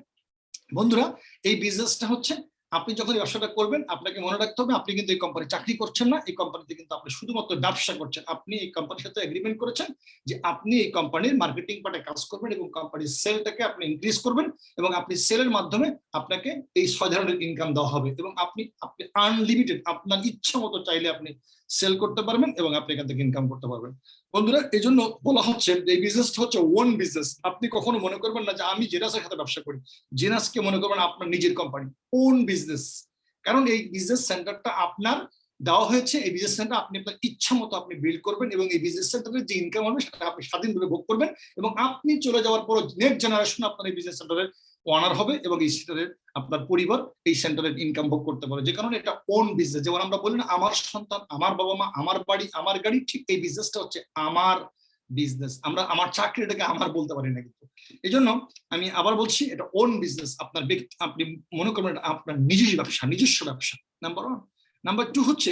বন্ধুরা, এই বিজনেসটা হচ্ছে, আপনি যখন ব্যবসাটা করবেন আপনাকে মনে রাখতে হবে আপনি কিন্তু এই কোম্পানি চাকরি করছেন না, এই কোম্পানিতে কিন্তু আপনি শুধুমাত্র ব্যবসা করছেন। আপনি এই কোম্পানির সাথে এগ্রিমেন্ট করেছেন যে আপনি এই কোম্পানির মার্কেটিং পার্টে কাজ করবেন এবং কোম্পানির সেলটাকে আপনি ইনক্রিজ করবেন, এবং আপনি সেলের মাধ্যমে আপনাকে এই 6 ধরনের ইনকাম দেওয়া হবে, এবং আপনি আপনি আনলিমিটেড আপনার ইচ্ছা মতো চাইলে আপনি সেল করতে পারবেন এবং আপনি এখান থেকে ইনকাম করতে পারবেন। বন্ধুরা, এই জন্য বলা হচ্ছে এই বিজনেসটা হচ্ছে ওন বিজনেস। আপনি কখনো মনে করবেন না যে আমি জেনাসের সাথে ব্যবসা করি, জেনাসকে মনে করবেন আপনার নিজের কোম্পানি, ওন বিজনেস। কারণ এই বিজনেস সেন্টারটা আপনার দেওয়া হয়েছে, এই বিজনেস সেন্টার আপনি আপনার ইচ্ছা মতো আপনি বিল্ড করবেন, এবং এই বিজনেস সেন্টারের যে ইনকাম হবে সেটা আপনি স্বাধীনভাবে ভোগ করবেন, এবং আপনি চলে যাওয়ার পর নেক্সট জেনারেশন আপনার এই বিজনেস সেন্টারের ওনার হবে, এবং এই সেন্টারের আপনার পরিবার এই সেন্টারের ইনকাম ভোগ করতে পারে। যে কারণে এটা ওন বিজনেস। যেমন আমরা বলি না আমার সন্তান, আমার বাবা মা, আমার বাড়ি, আমার গাড়ি, ঠিক এই বিজনেসটা হচ্ছে আমার বিজনেস। আমরা আমার চাকরিটাকে আমার বলতে পারি না, কিন্তু এই জন্য আমি আবার বলছি এটা ওন বিজনেস। আপনার ব্যক্তি, আপনি মনে করবেন এটা আপনার নিজস্ব ব্যবসা, নিজস্ব ব্যবসা, নাম্বার 1। নাম্বার 2 হচ্ছে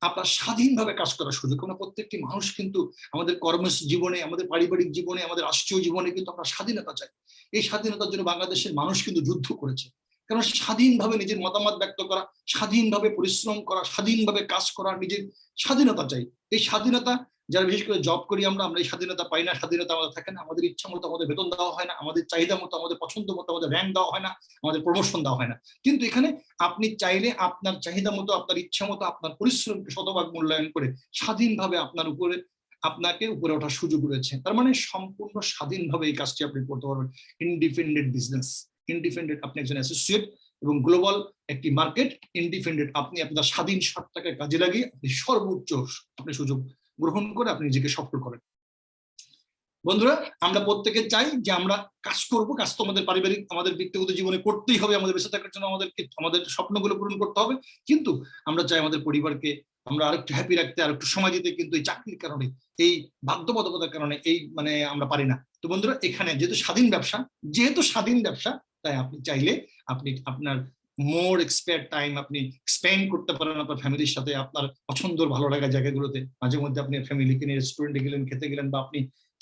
আপনার স্বাধীনভাবে কাজ করার সুযোগ। আমরা প্রত্যেকটি মানুষ কিন্তু আমাদের কর্ম জীবনে, আমাদের পারিবারিক জীবনে, আমাদের রাষ্ট্রীয় জীবনে কিন্তু আমরা স্বাধীনতা চাই। এই স্বাধীনতার জন্য বাংলাদেশের মানুষ কিন্তু যুদ্ধ করেছে। কারণ স্বাধীনভাবে নিজের মতামত ব্যক্ত করা, স্বাধীনভাবে পরিশ্রম করা, স্বাধীনভাবে কাজ করা, নিজের স্বাধীনতা চাই। এই স্বাধীনতা, যারা বিশেষ করে জব করি আমরা এই স্বাধীনতা পাই না, স্বাধীনতা আমাদের থাকে না, আমাদের ইচ্ছা মতো আমাদের বেতন দেওয়া হয় না, আমাদের চাহিদা মতো, আমাদের পছন্দ মতো আমাদের র্যাঙ্ক দেওয়া হয় না, আমাদের প্রমোশন দেওয়া হয় না। কিন্তু এখানে আপনি চাইলে আপনার চাহিদা মতো, আপনার ইচ্ছা মতো, আপনার পরিশ্রমকে শতভাগ মূল্যায়ন করে স্বাধীনভাবে আপনার উপরে, আপনাকে উপরে ওঠার সুযোগ রয়েছে। তার মানে সম্পূর্ণ স্বাধীনভাবে এই কাজটি আপনি করতে পারবেন। ইন্ডিপেন্ডেন্ট বিজনেস, ইন্ডিপেন্ডেন্ট, আপনি একজন অ্যাসোসিয়েট এবং গ্লোবাল একটি মার্কেট, ইন্ডিপেন্ডেন্ট, আপনি আপনার স্বাধীন সত্তাকে কাজে লাগিয়ে আপনি সর্বোচ্চ আপনি সুযোগ গ্রহণ করে আপনি নিজেকে সফল করেন। বন্ধুরা, আমরা প্রত্যেকে চাই যে আমরা কাজ করব, কাজ তো আমাদের পারিবারিক, আমাদের ব্যক্তিগত জীবনে করতেই হবে, আমাদের বেঁচে থাকার জন্য আমাদেরকে আমাদের স্বপ্নগুলো পূরণ করতে হবে, কিন্তু আমরা চাই আমাদের পরিবারকে আমরা আরেকটু হ্যাপি রাখতে, আরেকটু সময় দিতে, কিন্তু এই চাকরির কারণে, এই বাধ্যবাধকতার কারণে এই মানে আমরা পারি না। তো বন্ধুরা, এখানে যেহেতু স্বাধীন ব্যবসা, তাই আপনি চাইলে আপনি আপনার মোর এক্সপেয়ার টাইম আপনি স্পেন্ড করতে পারেন আপনার ফ্যামিলির সাথে, আপনার পছন্দের ভালো লাগা জায়গাগুলোতে। মাঝে মধ্যে আপনি ফ্যামিলিকে নিয়ে রেস্টুরেন্টে গেলেন, খেতে গেলেন, বা আপনি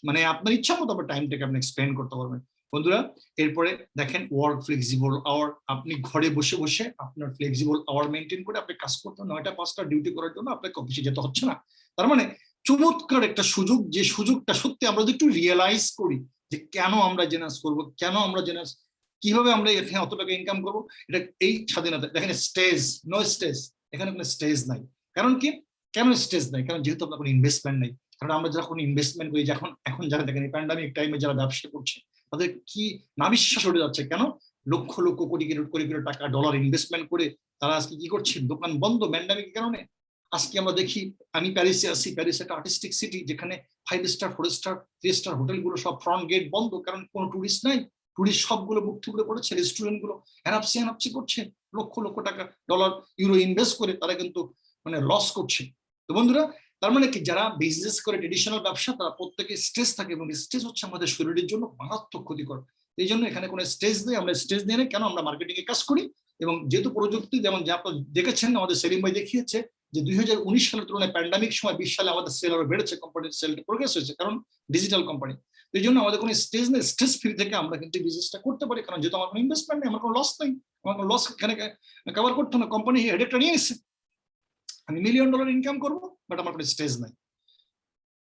মানে আপনার ইচ্ছা মতো আপনার টাইমটাকে আপনি স্পেন্ড করতে পারবেন। বন্ধুরা, এরপরে দেখেন ওয়ার্ক ফ্লেক্সিবল আওয়ার। আপনি ঘরে বসে বসে আপনার ফ্লেক্সিবল আওয়ার মেনটেন করে আপনি কাজ করতে, 9টা 5টা ডিউটি করার জন্য আপনাকে অফিসে যেতে হচ্ছে না। তার মানে চমৎকার একটা সুযোগ, যে সুযোগটা সত্যি আমরা যদি একটু রিয়েলাইজ করি যে কেন আমরা জেনাস করব, কেন আমরা জেনাস, কিভাবে আমরা এখানে অত টাকা ইনকাম করবো, এটা এই স্বাধীনতা। দেখেন স্টেজ, নো স্টেজ, এখানে কোনো স্টেজ নাই। কারণ কি, কেন স্টেজ নাই? কারণ যেহেতু আপনার কোনো ইনভেস্টমেন্ট নেই। কারণ আমরা যখন ইনভেস্টমেন্ট করি, যখন এখন যারা দেখেন এই প্যান্ডামিক টাইমে যারা ব্যবসা করছে, তাদের কি নাবিশ্বাস উঠে যাচ্ছে। কেন? লক্ষ লক্ষ কোটি কোটি টাকা ডলার ইনভেস্টমেন্ট করে তারা আজকে কি করছে? দোকান বন্ধ প্যান্ডামিকের কারণে। আজকে আমরা দেখি, আমি প্যারিসে আছি, প্যারিস একটা আর্টিস্টিক সিটি, যেখানে 5 স্টার 4 স্টার 3 স্টার হোটেলগুলো সব ফ্রন্ট গেট বন্ধ, কারণ কোনো টুরিস্ট নাই। টুরিস্ট সবগুলো মুখ থুবড়ে পড়েছে, রেস্টুরেন্ট গুলো হ্যানাপসি করছে, লক্ষ লক্ষ টাকা ডলার ইউরো ইনভেস্ট করে তারা কিন্তু মানে লস করছে। তো বন্ধুরা, তার মানে কি, যারা বিজনেস করে ট্রেডিশনাল ব্যবসা, তারা প্রত্যেকে স্ট্রেস থাকে, এবং স্ট্রেস হচ্ছে আমাদের শরীরের জন্য মারাত্মক ক্ষতিকর। এই জন্য এখানে কোনো স্ট্রেস নেই, আমরা স্ট্রেস নিয়ে নেই। কেন? আমরা মার্কেটিং এ কাজ করি, এবং যেহেতু প্রযুক্তি, যেমন যে আপনারা দেখেছেন আমাদের সেলিম ভাই দেখিয়েছে যে 2019 সালের তুলনায় প্যান্ডামিক সময় 20 সালে আমাদের সেল আরো বেড়েছে, কোম্পানির সেলটা প্রোগ্রেস হয়েছে, কারণ ডিজিটাল কোম্পানি। এই জন্য আমাদের কোনো স্ট্রেস নেই, স্ট্রেস ফ্রি থেকে আমরা কিন্তু বিজনেসটা করতে পারি, কারণ যেহেতু আমার কোনো ইনভেস্টমেন্ট নেই, আমার কোনো লস নেই, আমার কোনো লস এখানে কভার করতে না, কোম্পানি হেডেকটা নিয়ে নিচ্ছে, আমি $1,000,000 ইনকাম করবো, বাট আমার কোনো স্ট্রেস নাই।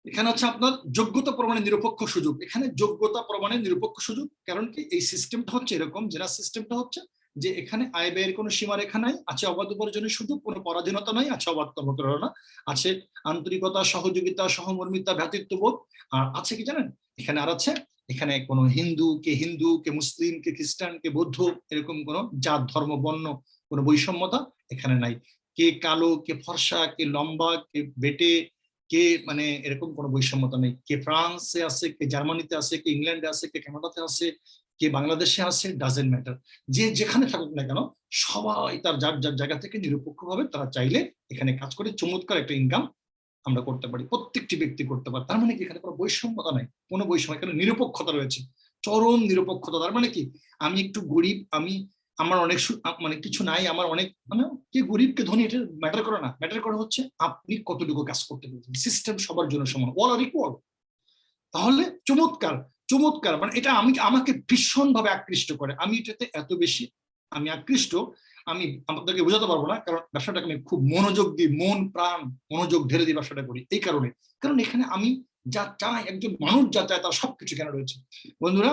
এখানে হচ্ছে আপনার যোগ্যতা প্রমাণের নিরপেক্ষ সুযোগ। এখানে যোগ্যতা প্রমাণের নিরপেক্ষ সুযোগ, কারণ কি এই সিস্টেমটা হচ্ছে এরকম, যেটা সিস্টেমটা হচ্ছে যে এখানে আয় ব্যয়ের কোনো সীমারেখা নাই, আছে অবাধ উপার্জনের সুযোগ, কোনো পরাধীনতা নাই, আছে অবাধ কর্মপ্রেরণা, আছে আন্তরিকতা, সহযোগিতা, সহমর্মিতা, ভ্রাতৃত্ববোধ। আর আছে কি জানেন, এখানে আর আছে, এখানে কোনো হিন্দু, কে মুসলিম, কে খ্রিস্টান, কে বৌদ্ধ, এরকম কোনো জাত ধর্ম বর্ণ কোনো বৈষম্যতা এখানে নাই। কে কালো, কে ফর্সা, কে লম্বা, কে বেটে, কে মানে এরকম কোনো বৈষম্যতা নেই। কে ফ্রান্সে আছে, কে জার্মানিতে আছে, কে ইংল্যান্ডে আছে, কে কানাডাতে আছে, কে বাংলাদেশে আছে, ডাজেন্ট ম্যাটার। যে যেখানে থাকুক না কেন, সবাই তার যার যার জায়গা থেকে নিরপেক্ষভাবে তারা চাইলে এখানে কাজ করে চমৎকার একটা ইনকাম আমরা করতে পারি, প্রত্যেকটি ব্যক্তি করতে পারে। তার মানে কি, এখানে কোনো বৈষম্যতা নাই, কোনো বৈষম্য, এখানে নিরপেক্ষতা রয়েছে, চরম নিরপেক্ষতা। তার মানে কি, আমি একটু গরিব, আমি আমার অনেক মানে কিছু নাই, আমার অনেক মানে কে গরিব কে ধনী এটা ম্যাটার করে না, ম্যাটার করে হচ্ছে আপনি কতটুকু কাজ করতে পারছেন। সিস্টেম সবার জন্য সমান, অল আর ইকুয়াল। তাহলে চমৎকার, চমৎকার, মানে এটা আমাকে ভীষণ ভাবে আকৃষ্ট করে। আমি এটাতে এত বেশি আমি আকৃষ্ট, আমি আপনাদেরকে বোঝাতে পারবো না, কারণ ব্যবসাটাকে আমি খুব মনোযোগ দিই, মন প্রাণ মনোযোগ ঢেলে দিয়ে ব্যবসাটা করি এই কারণে। কারণ এখানে আমি যা চাই, একজন মানুষ যা চায় তার সবকিছু কেন রয়েছে বন্ধুরা।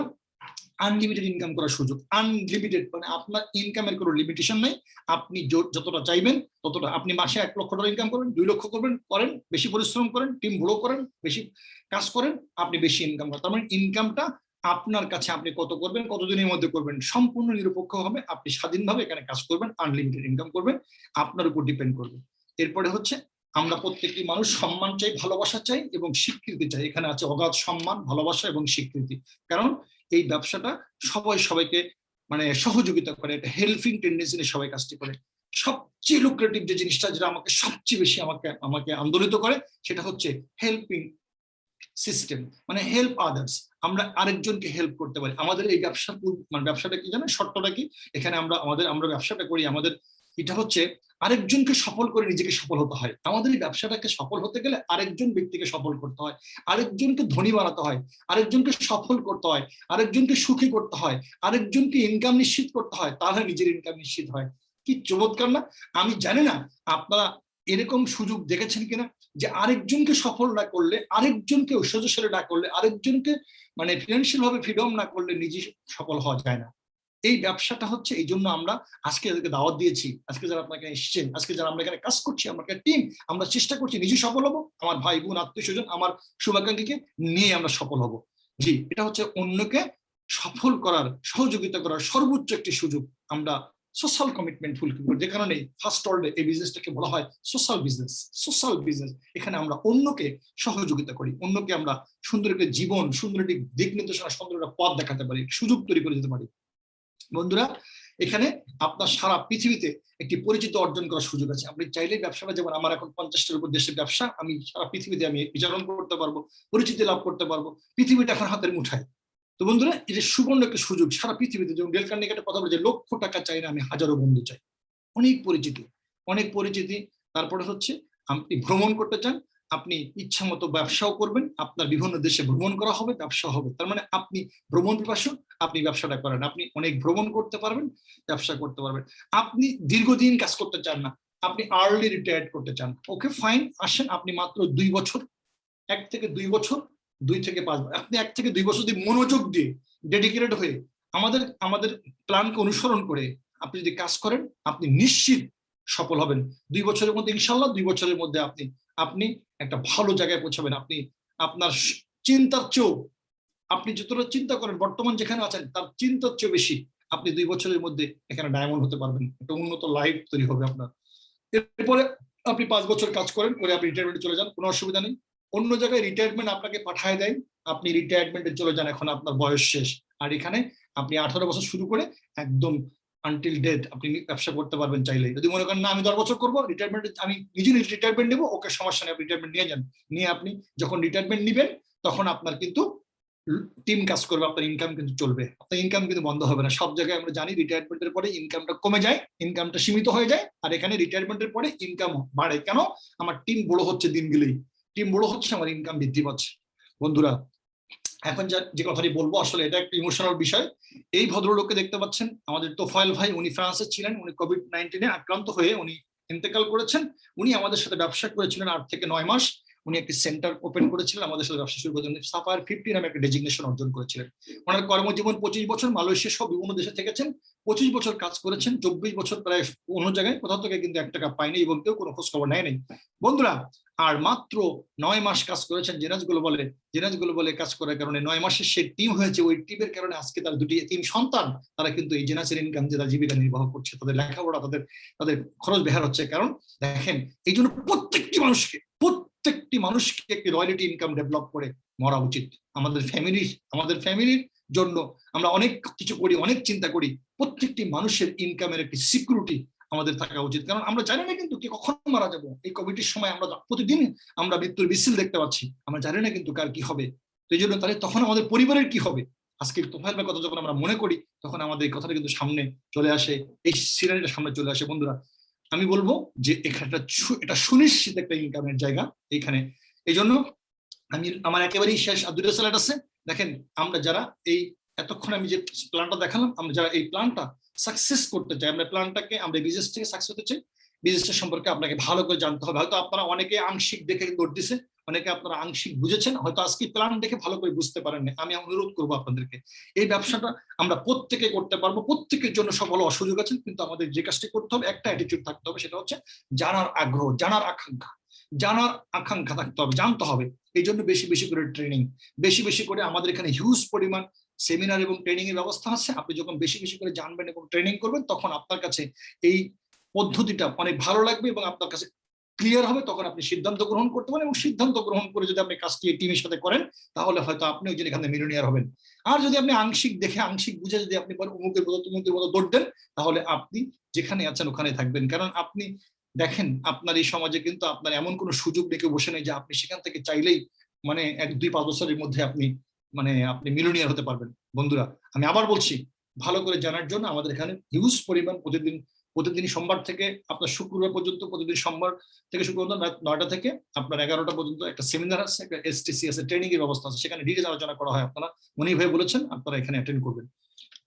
আনলিমিটেড ইনকাম করার সুযোগ, আনলিমিটেড, মানে আপনার ইনকামের কোনো লিমিটেশন নেই। আপনি যতটা চাইবেন ততটা। আপনি মাসে $1,00,000 ইনকাম করেন, 2 লক্ষ করেন, বেশি পরিশ্রম করেন, টিম বড় করেন, বেশি কাজ করেন, আপনি বেশি ইনকাম করেন। তার মানে ইনকামটা আপনার কাছে, আপনি কত করবেন, কতদিনের মধ্যে করবেন, সম্পূর্ণ নিরপেক্ষ হবে। আপনি স্বাধীনভাবে এখানে কাজ করবেন, আনলিমিটেড ইনকাম করবেন, আপনার উপর ডিপেন্ড করবে। এরপরে হচ্ছে আমরা প্রত্যেকটি মানুষ সম্মান চাই, ভালোবাসা চাই এবং স্বীকৃতি চাই। এখানে আছে অগাধ সম্মান, ভালোবাসা এবং স্বীকৃতি। কারণ এই ব্যবসাটা সবাই সবাইকে মানে সহযোগিতা করে, এটা হেল্পিং টেন্ডেন্সি নিয়ে সবাই কাজটি করে। সবচেয়ে লুক্রেটিভ যে জিনিসটা, যেটা আমাকে সবচেয়ে বেশি আমাকে আন্দোলিত করে, সেটা হচ্ছে হেল্পিং সিস্টেম, মানে হেল্প আদার্স। আমরা আরেকজনকে হেল্প করতে পারি। আমাদের এই মানে ব্যবসাটা কি জানেন, শর্তটা কি? এখানে আমরা ব্যবসাটা করি, আমাদের এটা হচ্ছে আরেকজনকে সফল করে নিজেকে সফল হতে হয়। আমাদের এই ব্যবসাটাকে সফল হতে গেলে আরেকজন ব্যক্তিকে সফল করতে হয়, আরেকজনকে ধনী বানাতে হয়, আরেকজনকে সফল করতে হয়, আরেকজনকে সুখী করতে হয়, আরেকজনকে ইনকাম নিশ্চিত করতে হয়, তাহলে নিজের ইনকাম নিশ্চিত হয়। কি চমৎকার না? আমি জানি না আপনারা এরকম সুযোগ দেখেছেন কিনা, যে আরেকজনকে সফল না করলে, আরেকজনকে ঐশ্বর্যশালী না করলে, আরেকজনকে মানে ফিনান্সিয়াল ভাবে ফ্রিডম না করলে নিজে সফল হওয়া যায় না। এই ব্যবসাটা হচ্ছে, এই জন্য আমরা আজকে এদেরকে দাওয়াত দিয়েছি। আজকে যারা আপনাকে এসেছেন, আজকে যারা আমরা এখানে কাজ করছি, আমরা একটা টিম, আমরা চেষ্টা করছি নিজে সফল হবো, আমার ভাই বোন আত্মীয় স্বজন আমার শুভাকাঙ্ক্ষীকে নিয়ে আমরা সফল হব। জি, এটা হচ্ছে অন্যকে সফল করার, সহযোগিতা করার সর্বোচ্চ একটি সুযোগ। আমরা সোশ্যাল কমিটমেন্ট ফুলফিল করি, যে কারণে ফার্স্ট ওয়ার্ল্ডে এই বিজনেসটাকে বলা হয় সোশ্যাল বিজনেস। সোশ্যাল বিজনেস, এখানে আমরা অন্যকে সহযোগিতা করি, অন্যকে আমরা সুন্দর একটি জীবন, সুন্দর একটি দিক নির্দেশনা, সুন্দর একটা পথ দেখাতে পারি, সুযোগ তৈরি করে দিতে পারি। বন্ধুরা, এখানে আপনার সারা পৃথিবীতে একটি পরিচিত অর্জন করার সুযোগ আছে। আপনি চাইলেই ব্যবসাটা, যেমন আমার এখন 50টার উপর দেশের ব্যবসা, আমি সারা পৃথিবীতে আমি বিচরণ করতে পারবো, পরিচিতি লাভ করতে পারবো, পৃথিবীটা এখন হাতের মুঠায়। তো বন্ধুরা, এটা সুবর্ণ একটা সুযোগ। সারা পৃথিবীতে, যেমন ডেল কার্নেগি একটা কথা বলে, লক্ষ টাকা চাই না, আমি হাজারো বন্ধু চাই। অনেক পরিচিতি, অনেক পরিচিতি। তারপরে হচ্ছে আপনি ভ্রমণ করতে চান, আপনি ইচ্ছা মতো ব্যবসাও করবেন, আপনার বিভিন্ন দেশে ভ্রমণ করা হবে, ব্যবসা হবে। তার মানে আপনি ভ্রমণ পিপাসু, আপনি ব্যবসাটা করেন, আপনি অনেক ভ্রমণ করতে পারবেন, ব্যবসা করতে পারবেন। আপনি দীর্ঘদিন কাজ করতে চান না, আপনি আর্লি রিটায়ার্ড করতে চান, ওকে ফাইন, আসেন। আপনি মাত্র 2 বছর, 1 থেকে 2 বছর, 2 থেকে 5 বছর, আপনি 1 থেকে 2 বছর যদি মনোযোগ দিয়ে, ডেডিকেটেড হয়ে, আমাদের প্ল্যানকে অনুসরণ করে আপনি যদি কাজ করেন, আপনি নিশ্চিত সফল হবেন। 2 বছরের মধ্যে, ইনশাল্লাহ 2 বছরের মধ্যে আপনি একটা ভালো জায়গায় পৌঁছাবেন। আপনি আপনার চিন্তার চেয়েও, আপনি যতটা চিন্তা করেন বর্তমান যেখানে আছেন, তার চিন্তার চেয়ে বেশি আপনি 2 বছরের মধ্যে এখানে ডায়মন্ড হতে পারবেন। একটা উন্নত লাইফ তৈরি হবে আপনার। এরপরে আপনি 5 বছর কাজ করেন, করে আপনি রিটায়ারমেন্টে চলে যান, কোনো অসুবিধা নেই। অন্য জায়গায় রিটায়ারমেন্ট আপনাকে পাঠায় দেয়, আপনি রিটায়ারমেন্টে চলে যান, এখন আপনার বয়স শেষ। আর এখানে আপনি 18 বছর শুরু করে একদম আনটিল ডেথ আপনি ব্যবসা করতে পারবেন চাইলে। যদি মনে করেন না আমি 10 বছর করবো, রিটায়ারমেন্ট আমি নিজে রিটায়ারমেন্ট নেবো, ওকে, সমস্যা নেই, আপনি রিটায়ারমেন্ট নিয়ে যান। নিয়ে আপনি যখন রিটায়ারমেন্ট নিবেন, তখন আপনার কিন্তু টিম কাজ করবে, আপনার ইনকাম কিন্তু চলবে, আপনার ইনকাম কিন্তু বন্ধ হবে না। সব জায়গায় আমরা জানি রিটায়ারমেন্টের পরে ইনকামটা কমে যায়, ইনকামটা সীমিত হয়ে যায়, আর এখানে রিটায়ারমেন্টের পরে ইনকাম বাড়ে। কেন? আমার টিম বড় হচ্ছে, দিন গেলেই টিম বড় হচ্ছে, আমার ইনকাম বৃদ্ধি পাচ্ছে। বন্ধুরা, এখন যে কথাটি বলবো, আসলে এটা একটা ইমোশনাল বিষয়। এই ভদ্রলোককে দেখতে পাচ্ছেন, আমাদের তোফায়েল ভাই, উনি ফ্রান্সে ছিলেন, উনি কোভিড-19 আক্রান্ত হয়ে উনি ইন্তেকাল করেছেন। উনি আমাদের সাথে ব্যবসা করেছিলেন 8 থেকে 9 মাস। উনি একটি সেন্টার ওপেন করেছিলেন, আমাদের সাথে ব্যবসা শুরু করেছিলেন, সাফায়ার 50 নামে একটা ডেজিগনেশন অর্জন করেছিলেন। ওনার কর্মজীবন 25 বছর, মালয়েশিয়া সহ বিভিন্ন দেশে থেকেছেন, 25 বছর কাজ করেছেন, 24 বছর প্রায় অন্য জায়গায়, কোথাও থেকে কিন্তু 1 টাকা পায়নি এবং কেউ কোনো খোঁজ খবর নেয় নাই। বন্ধুরা, আর মাত্র 9 মাস কাজ করেছেন জেনাজ গ্লোবালে কাজ করার কারণে 9 মাসের সে টিম হয়েছে। ওই টিমের কারণে আজকে তার 2টি এতিম সন্তান, তারা কিন্তু এই জেনাজের ইনকাম দিয়ে জীবিকা নির্বাহ করছে, তাদের লেখাপড়া, তাদের খরচ বেহার হচ্ছে। কারণ দেখেন, এই জন্য প্রত্যেকটি মানুষকে একটি রয়্যালিটি ইনকাম ডেভেলপ করে মরা উচিত। আমাদের ফ্যামিলির জন্য আমরা অনেক কিছু করি, অনেক চিন্তা করি। প্রত্যেকটি মানুষের ইনকামের একটি সিকিউরিটি আমাদের থাকা উচিত। কারণ আমরা জানি না কিন্তু কে কখন মারা যাবো। এই কোভিডের সময় আমরা প্রতিদিন আমরা মৃত্যুর মিছিল দেখতে পাচ্ছি, আমরা জানি না কিন্তু কার কি হবে। তো এই জন্য তাহলে তখন আমাদের পরিবারের কি হবে? আজকের তোফায়েল কথা যখন আমরা মনে করি তখন আমাদের এই কথাটা কিন্তু সামনে চলে আসে, এই সিনারিটা সামনে চলে আসে। বন্ধুরা আমি বলবো যে এখানটা এটা সুনিশ্চিত একটা ইনকামের জায়গা এখানে। এই জন্য আমি আমার একেবারেই শেষ আর দুটো স্লাইড আছে। দেখেন আমরা যারা এই এতক্ষণ আমি যে প্ল্যানটা দেখালাম, আমরা যারা এই প্ল্যানটা সাকসেস করতে চাই, আমরা প্ল্যানটাকে আমরা বিজনেস থেকে সাকসেস হতে চাই, বিজনেসের সম্পর্কে আপনাকে ভালো করে জানতে হবে। হয়তো আপনারা অনেকে আংশিক দেখে দৌড় দিছে, অনেকে আপনারা আংশিক বুঝেছেন, হয়তো আজকে প্ল্যান দেখে ভালো করে বুঝতে পারেননি। আমি অনুরোধ করবো আপনাদেরকে, এই ব্যবসাটা আমরা প্রত্যেকে করতে পারবো, প্রত্যেকের জন্য সফল হওয়ার সুযোগ আছে, কিন্তু আমাদের যে কাজটি করতে হবে একটা অ্যাটিটিউড থাকতে হবে, সেটা হচ্ছে জানার আগ্রহ, জানার আকাঙ্ক্ষা, জানার আকাঙ্ক্ষা থাকতে হবে, জানতে হবে। এই জন্য বেশি বেশি করে ট্রেনিং, বেশি বেশি করে আমাদের এখানে হিউজ পরিমাণ সেমিনার এবং ট্রেনিং এর ব্যবস্থা আছে। আপনি যখন বেশি বেশি করে জানবেন এবং ট্রেনিং করবেন তখন আপনার কাছে এই পদ্ধতিটা অনেক ভালো লাগবে এবং আপনার কাছে ক্লিয়ার হবে, তখন আপনি সিদ্ধান্ত গ্রহণ করতে পারেন এবং সিদ্ধান্ত গ্রহণ করে যদি আপনি কাজটি টিমের সাথে করেন তাহলে হয়তো আপনি ওই যে এখানে মিলিয়নিয়ার হবেন। আর যদি আপনি আংশিক দেখে আংশিক বুঝে যদি আপনি অমুকের মতো তমুকের মতো দৌড় দেন তাহলে আপনি যেখানে আছেন ওখানে থাকবেন। কারণ আপনি দেখেন আপনার এই সমাজে কিন্তু আপনার এমন কোনো সুযোগ নেই, বসে নেই যে আপনি সেখান থেকে চাইলেই মানে 1-2-5 বছরের মধ্যে আপনি আপনি মিলিয়নিয়ার হতে পারবেন। বন্ধুরা আমি আবার বলছি, ভালো করে জানার জন্য আমাদের এখানে হিউজ পরিমাণ প্রতিদিন সোমবার থেকে আপনার শুক্রবার পর্যন্ত, প্রতিদিন সোমবার থেকে শুক্রবার রাত 9টা থেকে আপনার 11টা পর্যন্ত একটা সেমিনার আছে, একটা এসটিসি আছে, ট্রেনিং এর ব্যবস্থা আছে, সেখানে ডিটেইলস আলোচনা করা হয়। আপনারা মনির ভাই বলেছেন আপনারা এখানে অ্যাটেন্ড করবেন।